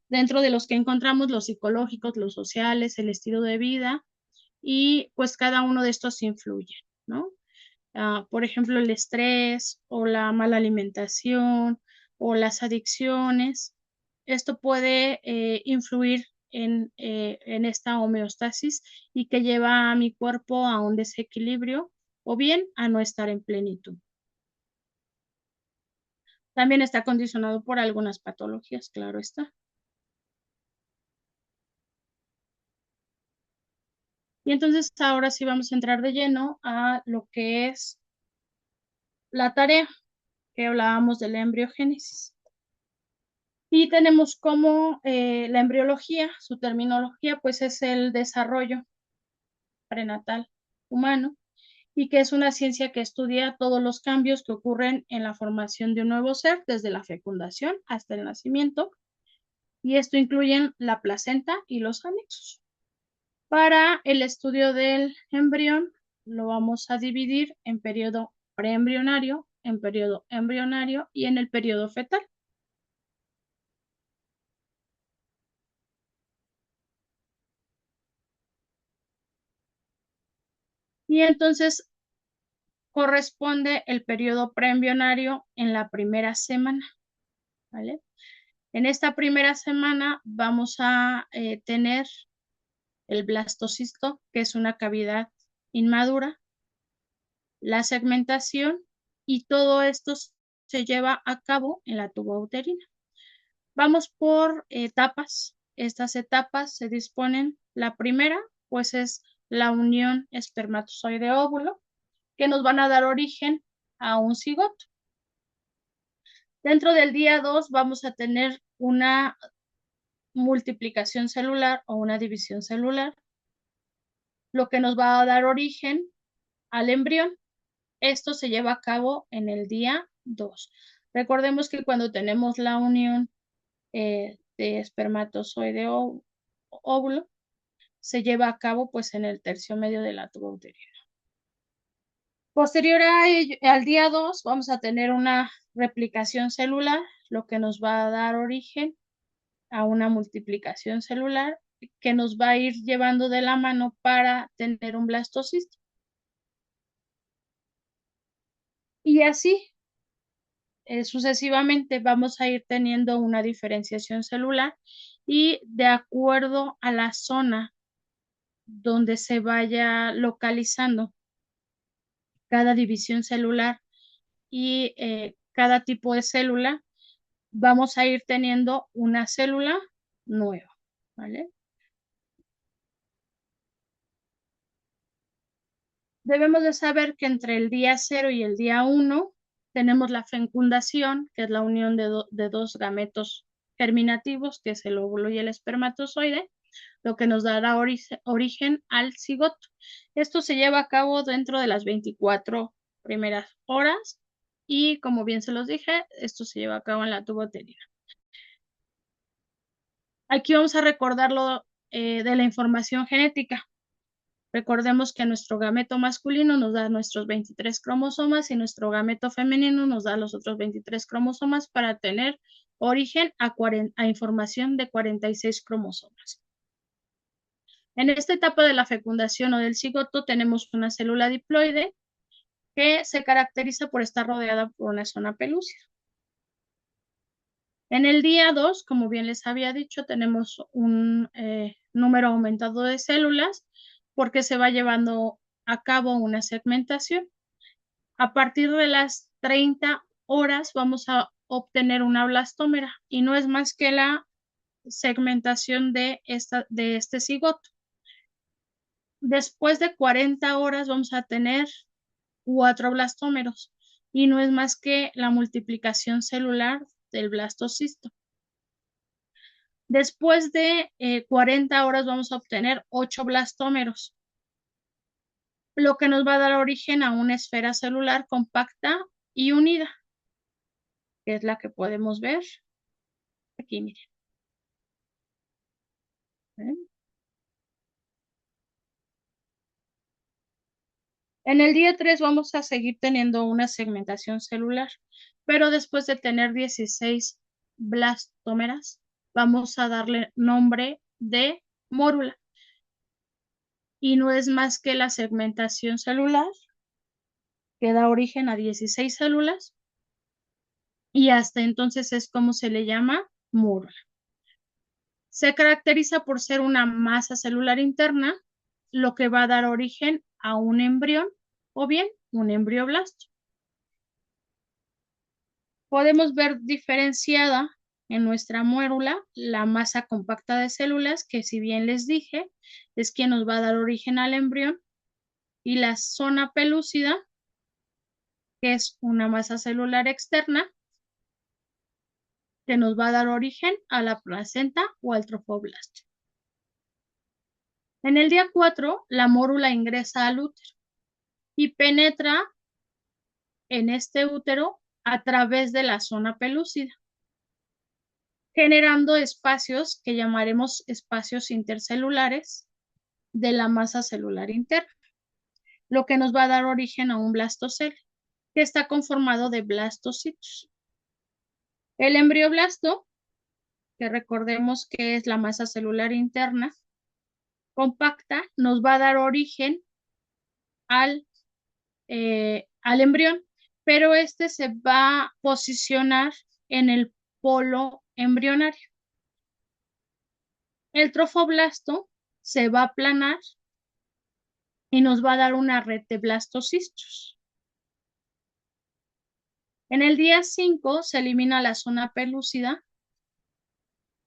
dentro de los que encontramos los psicológicos, los sociales, el estilo de vida, y pues cada uno de estos influye, ¿no? Por ejemplo, el estrés o la mala alimentación o las adicciones. Esto puede influir en esta homeostasis y que lleva a mi cuerpo a un desequilibrio o bien a no estar en plenitud. También está condicionado por algunas patologías, claro está. Y entonces ahora sí vamos a entrar de lleno a lo que es la tarea que hablábamos de la embriogénesis. Y tenemos como la embriología, su terminología, pues es el desarrollo prenatal humano y que es una ciencia que estudia todos los cambios que ocurren en la formación de un nuevo ser, desde la fecundación hasta el nacimiento, y esto incluye la placenta y los anexos. Para el estudio del embrión, lo vamos a dividir en periodo preembrionario, en periodo embrionario y en el periodo fetal. Y entonces corresponde el periodo preembrionario en la primera semana, ¿vale? En esta primera semana vamos a tener el blastocisto, que es una cavidad inmadura, la segmentación, y todo esto se lleva a cabo en la tuba uterina. Vamos por etapas. Estas etapas se disponen, la primera, pues es la unión espermatozoide-óvulo, que nos van a dar origen a un cigoto. Dentro del día 2 vamos a tener una multiplicación celular o una división celular, lo que nos va a dar origen al embrión. Esto se lleva a cabo en el día 2. Recordemos que cuando tenemos la unión de espermatozoide o óvulo, se lleva a cabo pues en el tercio medio de la tuba uterina. Posterior al día 2 vamos a tener una replicación celular, lo que nos va a dar origen a una multiplicación celular que nos va a ir llevando de la mano para tener un blastocisto. Y así, sucesivamente vamos a ir teniendo una diferenciación celular y de acuerdo a la zona donde se vaya localizando cada división celular y cada tipo de célula, vamos a ir teniendo una célula nueva, ¿vale? Debemos de saber que entre el día 0 y el día 1 tenemos la fecundación, que es la unión de dos gametos germinativos, que es el óvulo y el espermatozoide, lo que nos dará origen al cigoto. Esto se lleva a cabo dentro de las 24 primeras horas y, como bien se los dije, esto se lleva a cabo en la tuboterina. Aquí vamos a recordarlo de la información genética. Recordemos que nuestro gameto masculino nos da nuestros 23 cromosomas y nuestro gameto femenino nos da los otros 23 cromosomas para tener origen a información de 46 cromosomas. En esta etapa de la fecundación o del cigoto tenemos una célula diploide que se caracteriza por estar rodeada por una zona pelúcida. En el día 2, como bien les había dicho, tenemos un número aumentado de células porque se va llevando a cabo una segmentación. A partir de las 30 horas vamos a obtener una blastómera y no es más que la segmentación de este cigoto. Después de 40 horas vamos a tener 4 blastómeros y no es más que la multiplicación celular del blastocisto. Después de 40 horas vamos a obtener 8 blastómeros, lo que nos va a dar origen a una esfera celular compacta y unida, que es la que podemos ver aquí, miren. ¿Ven? En el día 3 vamos a seguir teniendo una segmentación celular, pero después de tener 16 blastómeras, vamos a darle nombre de mórula. Y no es más que la segmentación celular que da origen a 16 células y hasta entonces es como se le llama mórula. Se caracteriza por ser una masa celular interna, lo que va a dar origen a un embrión o bien un embrioblasto. Podemos ver diferenciada en nuestra mórula la masa compacta de células, que si bien les dije, es quien nos va a dar origen al embrión, y la zona pelúcida, que es una masa celular externa, que nos va a dar origen a la placenta o al trofoblasto. En el día 4, la mórula ingresa al útero y penetra en este útero a través de la zona pelúcida, generando espacios que llamaremos espacios intercelulares de la masa celular interna, lo que nos va a dar origen a un blastocele, que está conformado de blastocitos. El embrioblasto, que recordemos que es la masa celular interna compacta, nos va a dar origen al embrión, pero este se va a posicionar en el polo embrionario. El trofoblasto se va a aplanar y nos va a dar una red de blastocistos. En el día 5 se elimina la zona pelúcida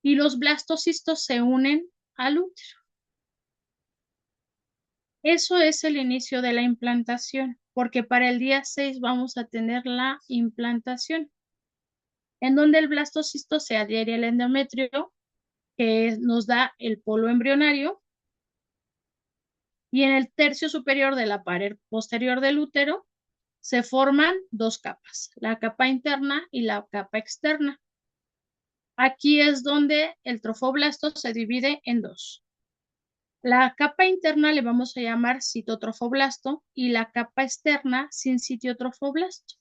y los blastocistos se unen al útero. Eso es el inicio de la implantación, porque para el día 6 vamos a tener la implantación, en donde el blastocisto se adhiere al endometrio, que nos da el polo embrionario, y en el tercio superior de la pared posterior del útero se forman dos capas, la capa interna y la capa externa. Aquí es donde el trofoblasto se divide en dos. La capa interna le vamos a llamar citotrofoblasto y la capa externa sincitiotrofoblasto.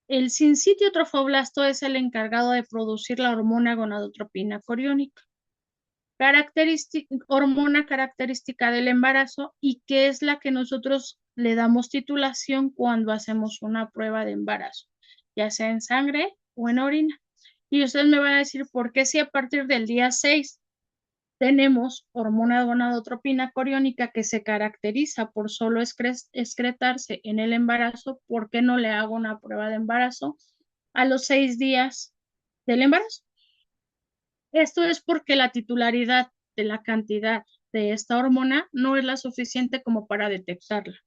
El sincitio trofoblasto es el encargado de producir la hormona gonadotropina coriónica, hormona característica del embarazo y que es la que nosotros le damos titulación cuando hacemos una prueba de embarazo, ya sea en sangre o en orina. Y ustedes me van a decir por qué si a partir del día 6 tenemos hormona gonadotropina coriónica que se caracteriza por solo excretarse en el embarazo, ¿por qué no le hago una prueba de embarazo a los 6 días del embarazo? Esto es porque la titularidad de la cantidad de esta hormona no es la suficiente como para detectarla.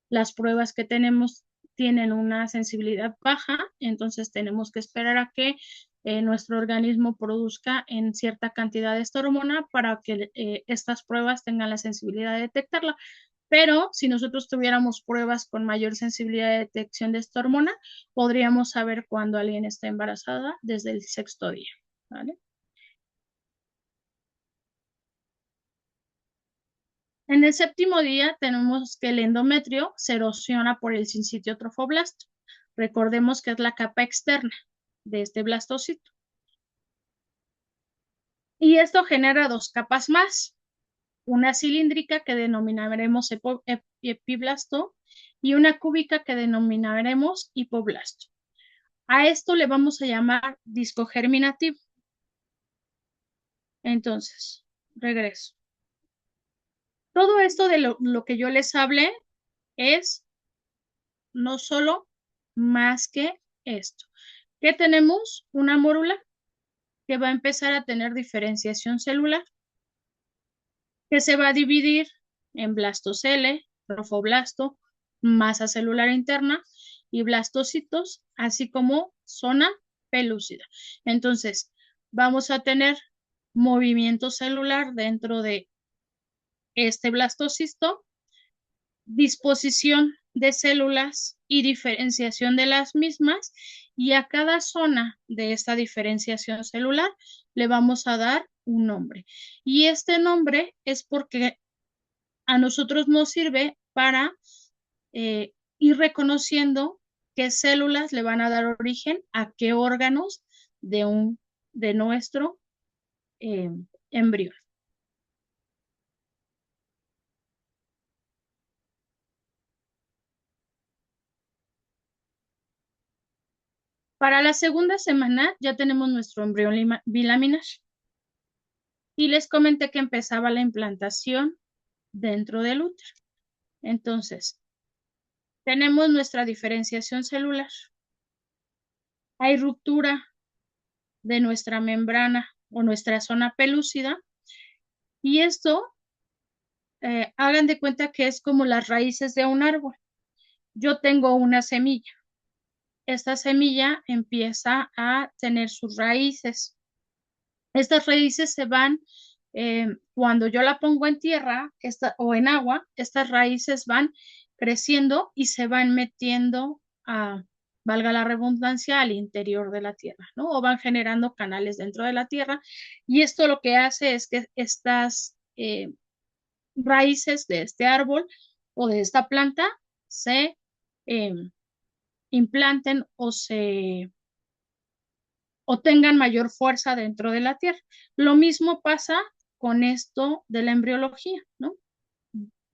Las pruebas que tenemos tienen una sensibilidad baja, entonces tenemos que esperar a que nuestro organismo produzca en cierta cantidad de esta hormona para que estas pruebas tengan la sensibilidad de detectarla. Pero si nosotros tuviéramos pruebas con mayor sensibilidad de detección de esta hormona, podríamos saber cuándo alguien está embarazada desde el 6º día, ¿vale? En el 7º día tenemos que el endometrio se erosiona por el sincitio trofoblasto. Recordemos que es la capa externa de este blastocito. Y esto genera 2 capas más. Una cilíndrica que denominaremos epiblasto y una cúbica que denominaremos hipoblasto. A esto le vamos a llamar disco germinativo. Entonces, regreso. Todo esto de lo que yo les hablé es no solo más que esto. ¿Qué tenemos? Una mórula que va a empezar a tener diferenciación celular, que se va a dividir en blastocele, trofoblasto, masa celular interna y blastocitos, así como zona pelúcida. Entonces, vamos a tener movimiento celular dentro de este blastocisto, disposición de células y diferenciación de las mismas, y a cada zona de esta diferenciación celular le vamos a dar un nombre. Y este nombre es porque a nosotros nos sirve para ir reconociendo qué células le van a dar origen a qué órganos de nuestro embrión. Para la segunda semana ya tenemos nuestro embrión bilaminar. Y les comenté que empezaba la implantación dentro del útero. Entonces, tenemos nuestra diferenciación celular. Hay ruptura de nuestra membrana o nuestra zona pelúcida. Y esto, hagan de cuenta que es como las raíces de un árbol. Yo tengo una semilla. Esta semilla empieza a tener sus raíces. Estas raíces se van, cuando yo la pongo en tierra o en agua, estas raíces van creciendo y se van metiendo valga la redundancia, al interior de la tierra, ¿no? O van generando canales dentro de la tierra. Y esto lo que hace es que estas raíces de este árbol o de esta planta se implanten o tengan mayor fuerza dentro de la tierra. Lo mismo pasa con esto de la embriología, ¿no?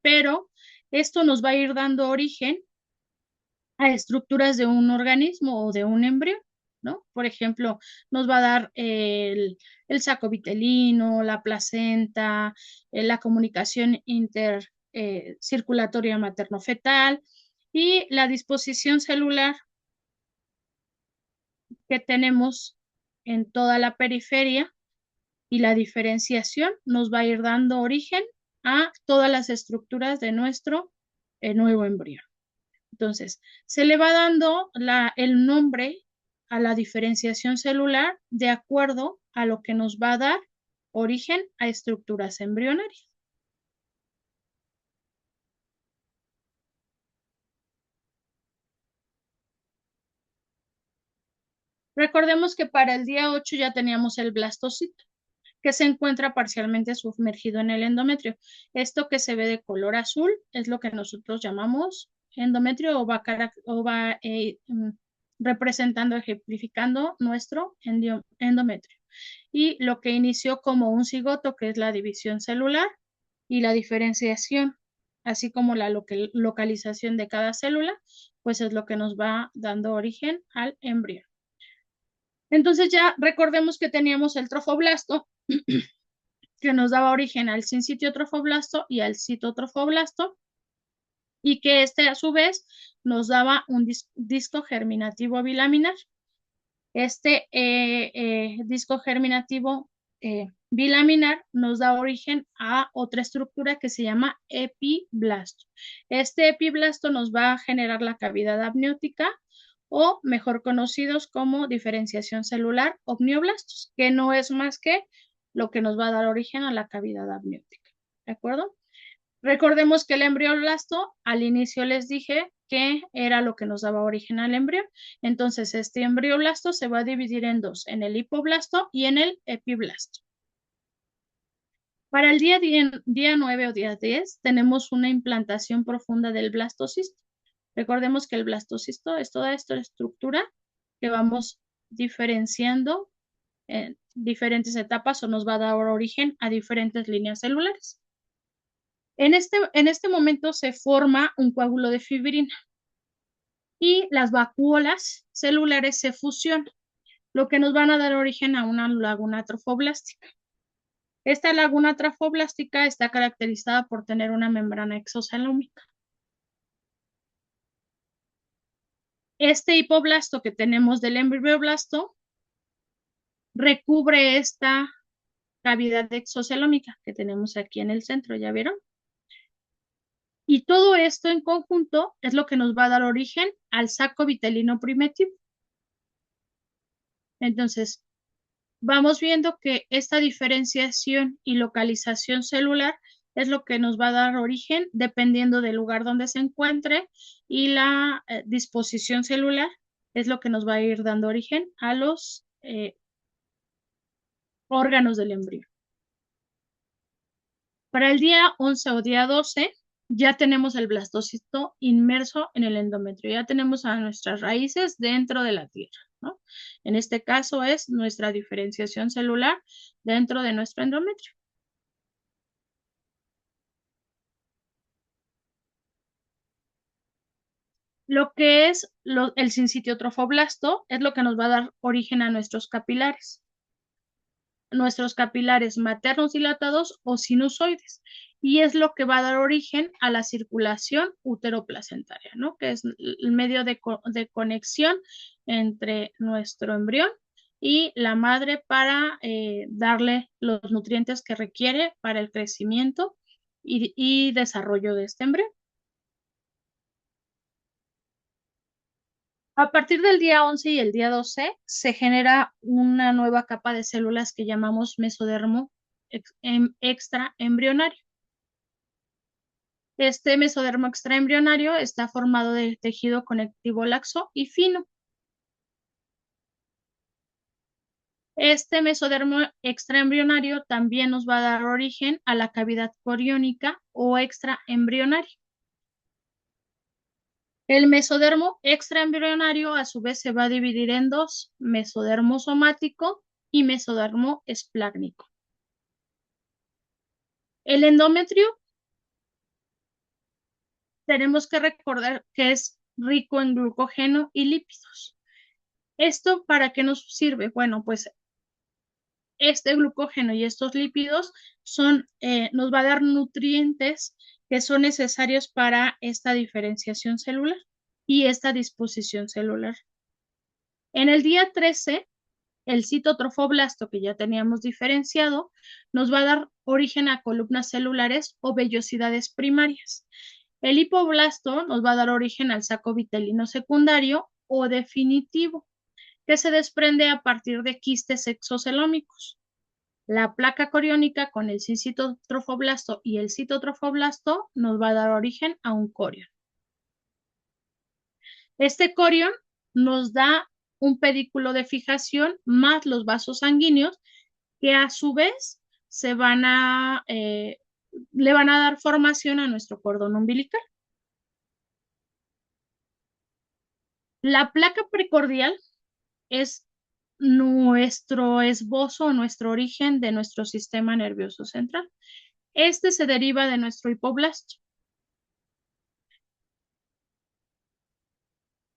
Pero esto nos va a ir dando origen a estructuras de un organismo o de un embrión, ¿no? Por ejemplo, nos va a dar el saco vitelino, la placenta, la comunicación intercirculatoria materno-fetal y la disposición celular que tenemos en toda la periferia, y la diferenciación nos va a ir dando origen a todas las estructuras de nuestro nuevo embrión. Entonces, se le va dando el nombre a la diferenciación celular de acuerdo a lo que nos va a dar origen a estructuras embrionarias. Recordemos que para el día 8 ya teníamos el blastocito, que se encuentra parcialmente sumergido en el endometrio. Esto que se ve de color azul es lo que nosotros llamamos endometrio o representando, ejemplificando nuestro endometrio. Y lo que inició como un cigoto, que es la división celular y la diferenciación, así como la localización de cada célula, pues es lo que nos va dando origen al embrión. Entonces ya recordemos que teníamos el trofoblasto, que nos daba origen al sincitiotrofoblasto y al citotrofoblasto, y que este a su vez nos daba un disco germinativo bilaminar. Este disco germinativo bilaminar nos da origen a otra estructura que se llama epiblasto. Este epiblasto nos va a generar la cavidad amniótica, o mejor conocidos como diferenciación celular o amnioblastos, que no es más que lo que nos va a dar origen a la cavidad amniótica. ¿De acuerdo? Recordemos que el embrioblasto, al inicio les dije que era lo que nos daba origen al embrión. Entonces, este embrioblasto se va a dividir en dos, en el hipoblasto y en el epiblasto. Para el día 9 o día 10 tenemos una implantación profunda del blastocisto. Recordemos que el blastocisto es toda esta estructura que vamos diferenciando en diferentes etapas, o nos va a dar origen a diferentes líneas celulares. En este momento se forma un coágulo de fibrina y las vacuolas celulares se fusionan, lo que nos van a dar origen a una laguna trofoblástica. Esta laguna trofoblástica está caracterizada por tener una membrana exocelúmica. Este hipoblasto que tenemos del embrioblasto recubre esta cavidad exocelúmica que tenemos aquí en el centro, ¿ya vieron? Y todo esto en conjunto es lo que nos va a dar origen al saco vitelino primitivo. Entonces, vamos viendo que esta diferenciación y localización celular es lo que nos va a dar origen, dependiendo del lugar donde se encuentre, y la disposición celular es lo que nos va a ir dando origen a los órganos del embrión. Para el día 11 o día 12 ya tenemos el blastocisto inmerso en el endometrio, ya tenemos a nuestras raíces dentro de la tierra, ¿no? En este caso es nuestra diferenciación celular dentro de nuestro endometrio. Lo que es el sincitiotrofoblasto es lo que nos va a dar origen a nuestros capilares maternos dilatados o sinusoides, y es lo que va a dar origen a la circulación uteroplacentaria, ¿no? Que es el medio de conexión entre nuestro embrión y la madre para darle los nutrientes que requiere para el crecimiento y desarrollo de este embrión. A partir del día 11 y el día 12 se genera una nueva capa de células que llamamos mesodermo extraembrionario. Este mesodermo extraembrionario está formado de tejido conectivo laxo y fino. Este mesodermo extraembrionario también nos va a dar origen a la cavidad coriónica o extraembrionaria. El mesodermo extraembrionario a su vez se va a dividir en dos: mesodermo somático y mesodermo esplácnico. El endometrio tenemos que recordar que es rico en glucógeno y lípidos. ¿Esto para qué nos sirve? Bueno, pues este glucógeno y estos lípidos nos va a dar nutrientes que son necesarios para esta diferenciación celular y esta disposición celular. En el día 13, el citotrofoblasto, que ya teníamos diferenciado, nos va a dar origen a columnas celulares o vellosidades primarias. El hipoblasto nos va a dar origen al saco vitelino secundario o definitivo, que se desprende a partir de quistes exocelómicos. La placa coriónica con el sincitotrofoblasto y el citotrofoblasto nos va a dar origen a un corión. Este corión nos da un pedículo de fijación más los vasos sanguíneos, que a su vez le van a dar formación a nuestro cordón umbilical. La placa precordial es nuestro esbozo, nuestro origen de nuestro sistema nervioso central. Este se deriva de nuestro hipoblasto.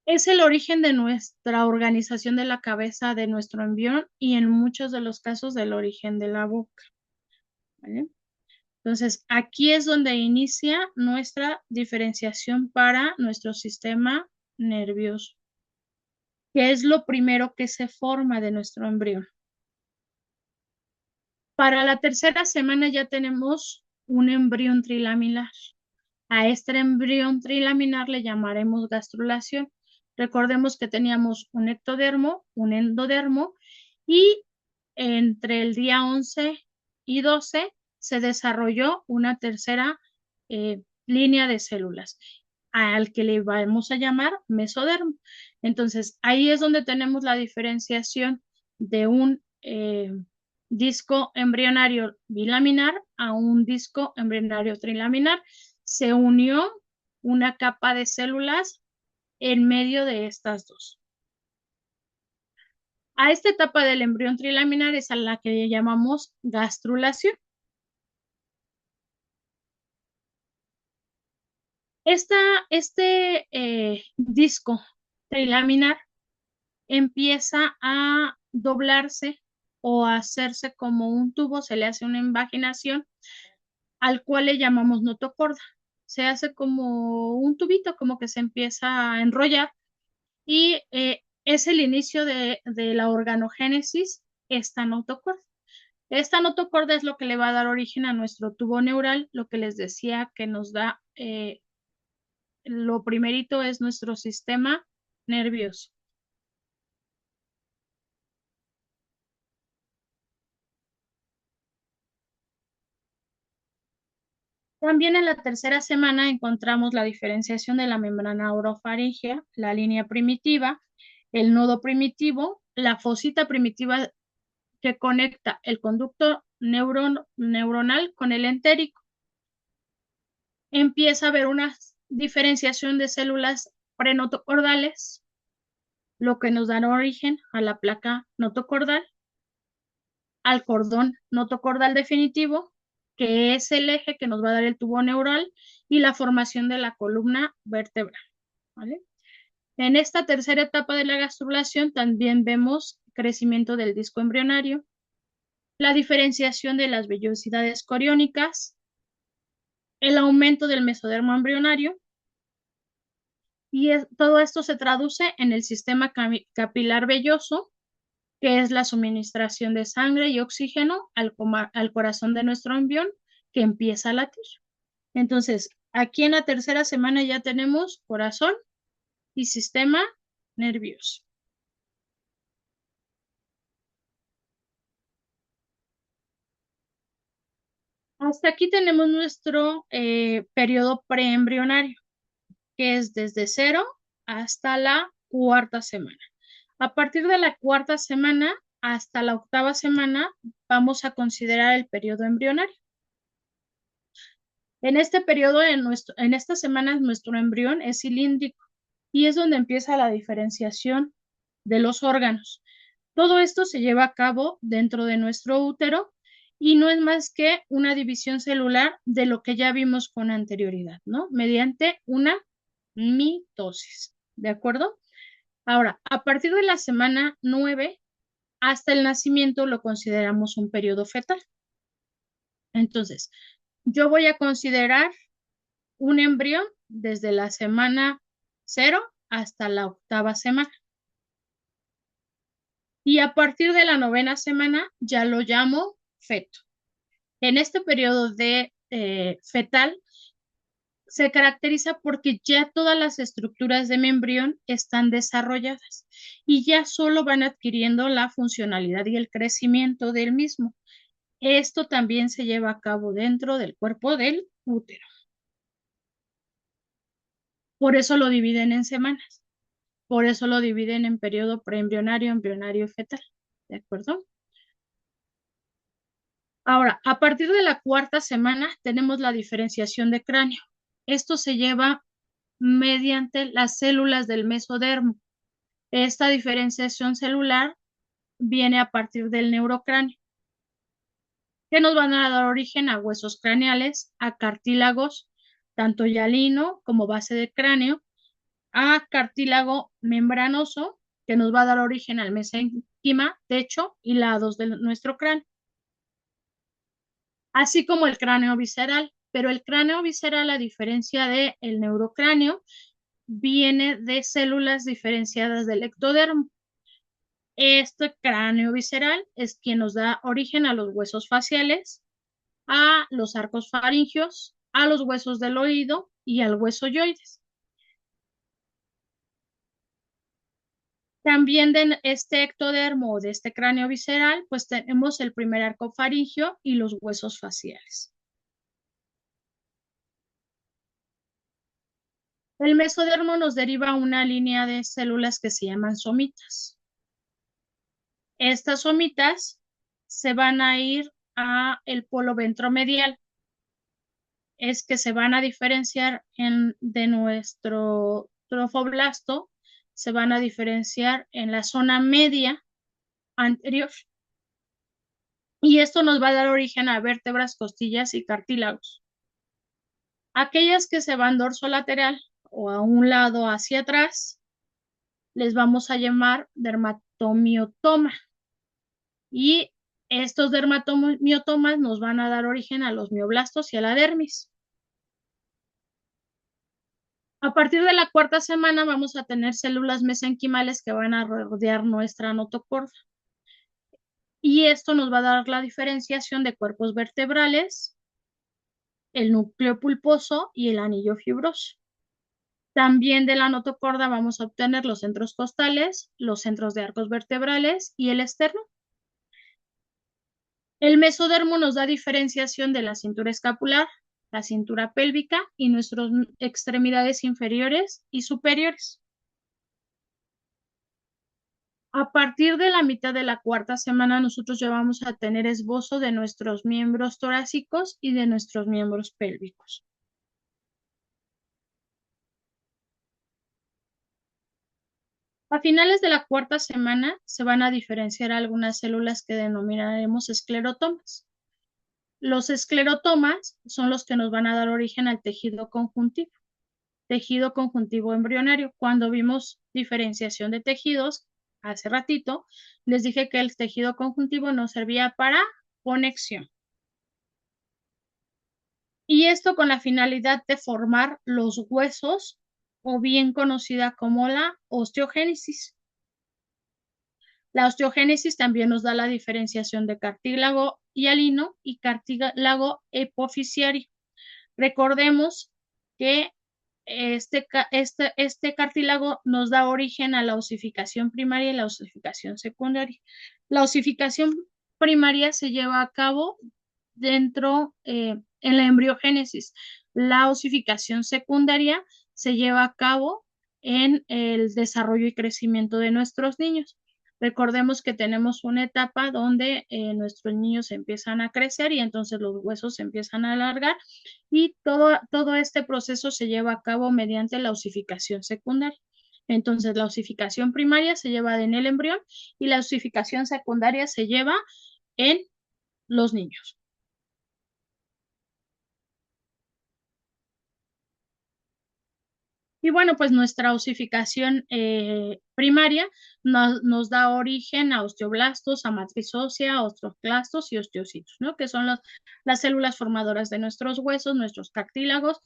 Es el origen de nuestra organización de la cabeza, de nuestro embrión y en muchos de los casos del origen de la boca. ¿Vale? Entonces, aquí es donde inicia nuestra diferenciación para nuestro sistema nervioso, que es lo primero que se forma de nuestro embrión. Para la tercera semana ya tenemos un embrión trilaminar. A este embrión trilaminar le llamaremos gastrulación. Recordemos que teníamos un ectodermo, un endodermo y entre el día 11 y 12 se desarrolló una tercera línea de células al que le vamos a llamar mesodermo. Entonces, ahí es donde tenemos la diferenciación de un disco embrionario bilaminar a un disco embrionario trilaminar. Se unió una capa de células en medio de estas dos. A esta etapa del embrión trilaminar es a la que llamamos gastrulación. Este disco trilaminar empieza a doblarse o a hacerse como un tubo, se le hace una invaginación al cual le llamamos notocorda. Se hace como un tubito, como que se empieza a enrollar y es el inicio de la organogénesis, esta notocorda. Esta notocorda es lo que le va a dar origen a nuestro tubo neural, lo que les decía que nos da, lo primerito es nuestro sistema nervioso. También en la tercera semana encontramos la diferenciación de la membrana orofaringea, la línea primitiva, el nodo primitivo, la fosita primitiva que conecta el conducto neuronal con el entérico. Empieza a haber una diferenciación de células prenotocordales, lo que nos da origen a la placa notocordal, al cordón notocordal definitivo, que es el eje que nos va a dar el tubo neural y la formación de la columna vertebral. ¿Vale? En esta tercera etapa de la gastrulación también vemos crecimiento del disco embrionario, la diferenciación de las vellosidades coriónicas, el aumento del mesodermo embrionario, y todo esto se traduce en el sistema capilar velloso, que es la suministración de sangre y oxígeno al corazón de nuestro embrión, que empieza a latir. Entonces, aquí en la tercera semana ya tenemos corazón y sistema nervioso. Hasta aquí tenemos nuestro periodo preembrionario, que es desde 0 hasta la cuarta semana. A partir de la cuarta semana hasta la octava semana vamos a considerar el periodo embrionario. En este periodo, en estas semanas, nuestro embrión es cilíndrico y es donde empieza la diferenciación de los órganos. Todo esto se lleva a cabo dentro de nuestro útero y no es más que una división celular de lo que ya vimos con anterioridad, ¿no? Mediante una mitosis, ¿de acuerdo? Ahora, a partir de la semana 9 hasta el nacimiento lo consideramos un periodo fetal. Entonces, yo voy a considerar un embrión desde la semana 0 hasta la octava semana. Y a partir de la novena semana ya lo llamo feto. En este periodo de fetal se caracteriza porque ya todas las estructuras de mi embrión están desarrolladas y ya solo van adquiriendo la funcionalidad y el crecimiento del mismo. Esto también se lleva a cabo dentro del cuerpo del útero. Por eso lo dividen en semanas. Por eso lo dividen en periodo preembrionario, embrionario y fetal. ¿De acuerdo? Ahora, a partir de la cuarta semana tenemos la diferenciación de cráneo. Esto se lleva mediante las células del mesodermo. Esta diferenciación celular viene a partir del neurocráneo, que nos van a dar origen a huesos craneales, a cartílagos, tanto hialino como base de cráneo, a cartílago membranoso, que nos va a dar origen al mesenquima, techo y lados de nuestro cráneo, así como el cráneo visceral. Pero el cráneo visceral, a diferencia del neurocráneo, viene de células diferenciadas del ectodermo. Este cráneo visceral es quien nos da origen a los huesos faciales, a los arcos faringios, a los huesos del oído y al hueso yoides. También de este ectodermo o de este cráneo visceral, pues tenemos el primer arco faringio y los huesos faciales. El mesodermo nos deriva una línea de células que se llaman somitas. Estas somitas se van a ir a el polo ventromedial. Es que se van a diferenciar de nuestro trofoblasto, se van a diferenciar en la zona media anterior. Y esto nos va a dar origen a vértebras, costillas y cartílagos. Aquellas que se van dorsolateral o a un lado hacia atrás, les vamos a llamar dermatomiotoma. Y estos dermatomiotomas nos van a dar origen a los mioblastos y a la dermis. A partir de la cuarta semana vamos a tener células mesenquimales que van a rodear nuestra notocorda. Y esto nos va a dar la diferenciación de cuerpos vertebrales, el núcleo pulposo y el anillo fibroso. También de la notocorda vamos a obtener los centros costales, los centros de arcos vertebrales y el esterno. El mesodermo nos da diferenciación de la cintura escapular, la cintura pélvica y nuestras extremidades inferiores y superiores. A partir de la mitad de la cuarta semana, nosotros ya vamos a tener esbozo de nuestros miembros torácicos y de nuestros miembros pélvicos. A finales de la cuarta semana se van a diferenciar algunas células que denominaremos esclerotomas. Los esclerotomas son los que nos van a dar origen al tejido conjuntivo embrionario. Cuando vimos diferenciación de tejidos, hace ratito, les dije que el tejido conjuntivo nos servía para conexión. Y esto con la finalidad de formar los huesos, o bien conocida como la osteogénesis. La osteogénesis también nos da la diferenciación de cartílago hialino y cartílago epofisiario. Recordemos que este cartílago nos da origen a la osificación primaria y la osificación secundaria. La osificación primaria se lleva a cabo dentro en la embriogénesis. La osificación secundaria se lleva a cabo en el desarrollo y crecimiento de nuestros niños. Recordemos que tenemos una etapa donde nuestros niños empiezan a crecer y entonces los huesos se empiezan a alargar y todo este proceso se lleva a cabo mediante la osificación secundaria. Entonces, la osificación primaria se lleva en el embrión y la osificación secundaria se lleva en los niños. Y bueno, pues nuestra osificación primaria nos da origen a osteoblastos, a matriz ósea, osteoclastos y osteocitos, ¿no? Que son las células formadoras de nuestros huesos, nuestros cartílagos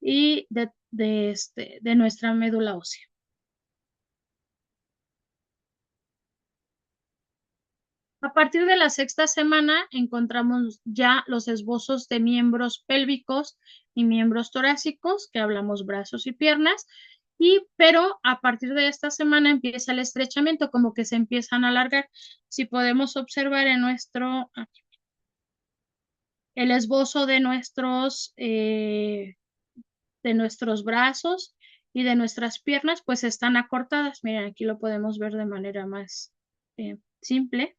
y de nuestra médula ósea. A partir de la sexta semana encontramos ya los esbozos de miembros pélvicos y miembros torácicos, que hablamos brazos y piernas, pero a partir de esta semana empieza el estrechamiento, como que se empiezan a alargar. Si podemos observar en el esbozo de nuestros brazos y de nuestras piernas, pues están acortadas. Miren, aquí lo podemos ver de manera más simple.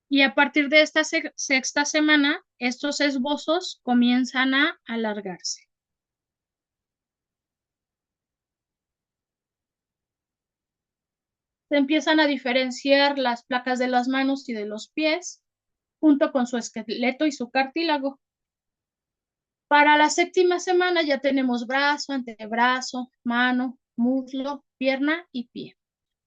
Y a partir de esta sexta semana, estos esbozos comienzan a alargarse. Se empiezan a diferenciar las placas de las manos y de los pies, junto con su esqueleto y su cartílago. Para la 7ª semana ya tenemos brazo, antebrazo, mano, muslo, pierna y pie.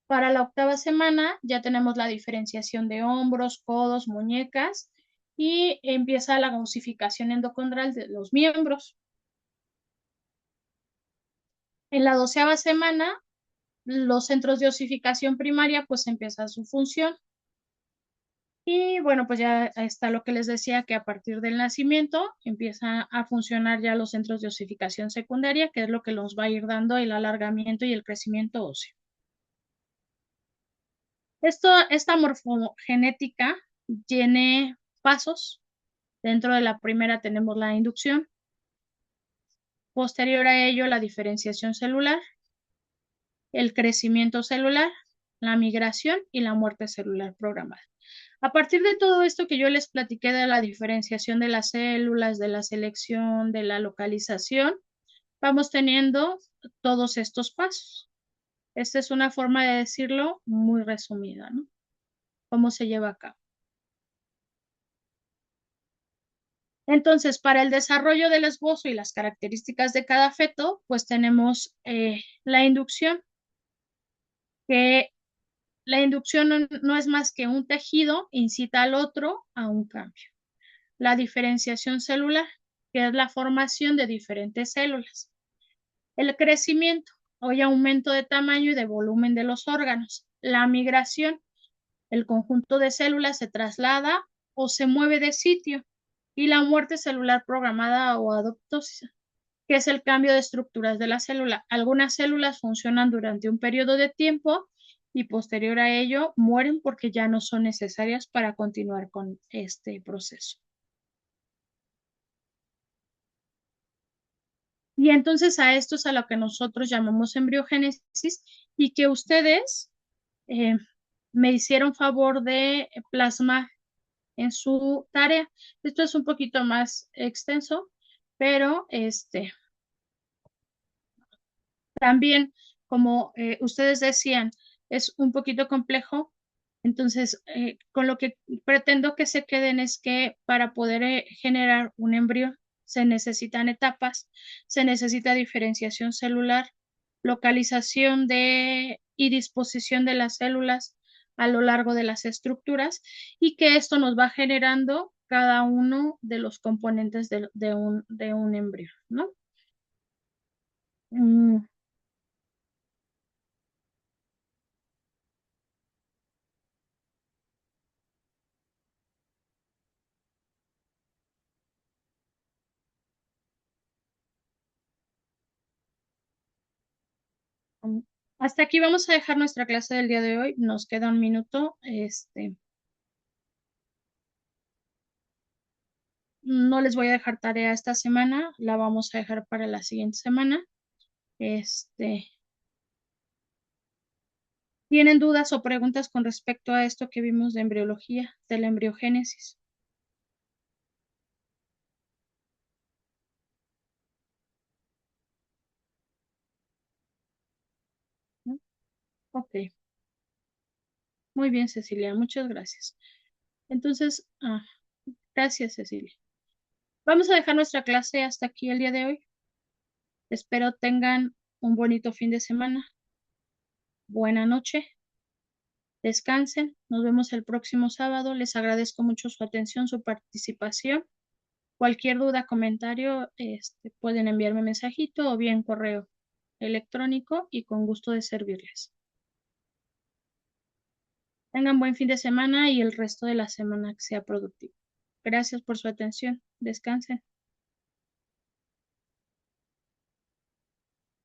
Para la 8ª semana ya tenemos la diferenciación de hombros, codos, muñecas y empieza la osificación endocondral de los miembros. En la 12ª semana, los centros de osificación primaria pues empieza su función. Y bueno, pues ya está lo que les decía, que a partir del nacimiento empieza a funcionar ya los centros de osificación secundaria, que es lo que nos va a ir dando el alargamiento y el crecimiento óseo. Esta morfogenética tiene pasos. Dentro de la primera tenemos la inducción. Posterior a ello, la diferenciación celular, el crecimiento celular, la migración y la muerte celular programada. A partir de todo esto que yo les platiqué de la diferenciación de las células, de la selección, de la localización, vamos teniendo todos estos pasos. Esta es una forma de decirlo muy resumida, ¿no? Cómo se lleva a cabo. Entonces, para el desarrollo del esbozo y las características de cada feto, pues tenemos la inducción, que la inducción no es más que un tejido incita al otro a un cambio. La diferenciación celular, que es la formación de diferentes células. El crecimiento, o aumento de tamaño y de volumen de los órganos. La migración, el conjunto de células se traslada o se mueve de sitio. Y la muerte celular programada o apoptosis, que es el cambio de estructuras de la célula. Algunas células funcionan durante un periodo de tiempo y posterior a ello mueren porque ya no son necesarias para continuar con este proceso. Y entonces a esto es a lo que nosotros llamamos embriogénesis y que ustedes me hicieron favor de plasmar en su tarea. Esto es un poquito más extenso, pero también, como ustedes decían, es un poquito complejo. Entonces, con lo que pretendo que se queden es que para poder generar un embrión se necesitan etapas, se necesita diferenciación celular, localización y disposición de las células a lo largo de las estructuras y que esto nos va generando cada uno de los componentes de un embrión, ¿no? Hasta aquí vamos a dejar nuestra clase del día de hoy. Nos queda un minuto. No les voy a dejar tarea esta semana, la vamos a dejar para la siguiente semana. ¿Tienen dudas o preguntas con respecto a esto que vimos de embriología, de la embriogénesis? ¿No? Ok. Muy bien, Cecilia, muchas gracias. Entonces, gracias, Cecilia. Vamos a dejar nuestra clase hasta aquí el día de hoy. Espero tengan un bonito fin de semana. Buena noche. Descansen. Nos vemos el próximo sábado. Les agradezco mucho su atención, su participación. Cualquier duda, comentario, pueden enviarme mensajito o bien correo electrónico y con gusto de servirles. Tengan buen fin de semana y el resto de la semana que sea productivo. Gracias por su atención. Descansen.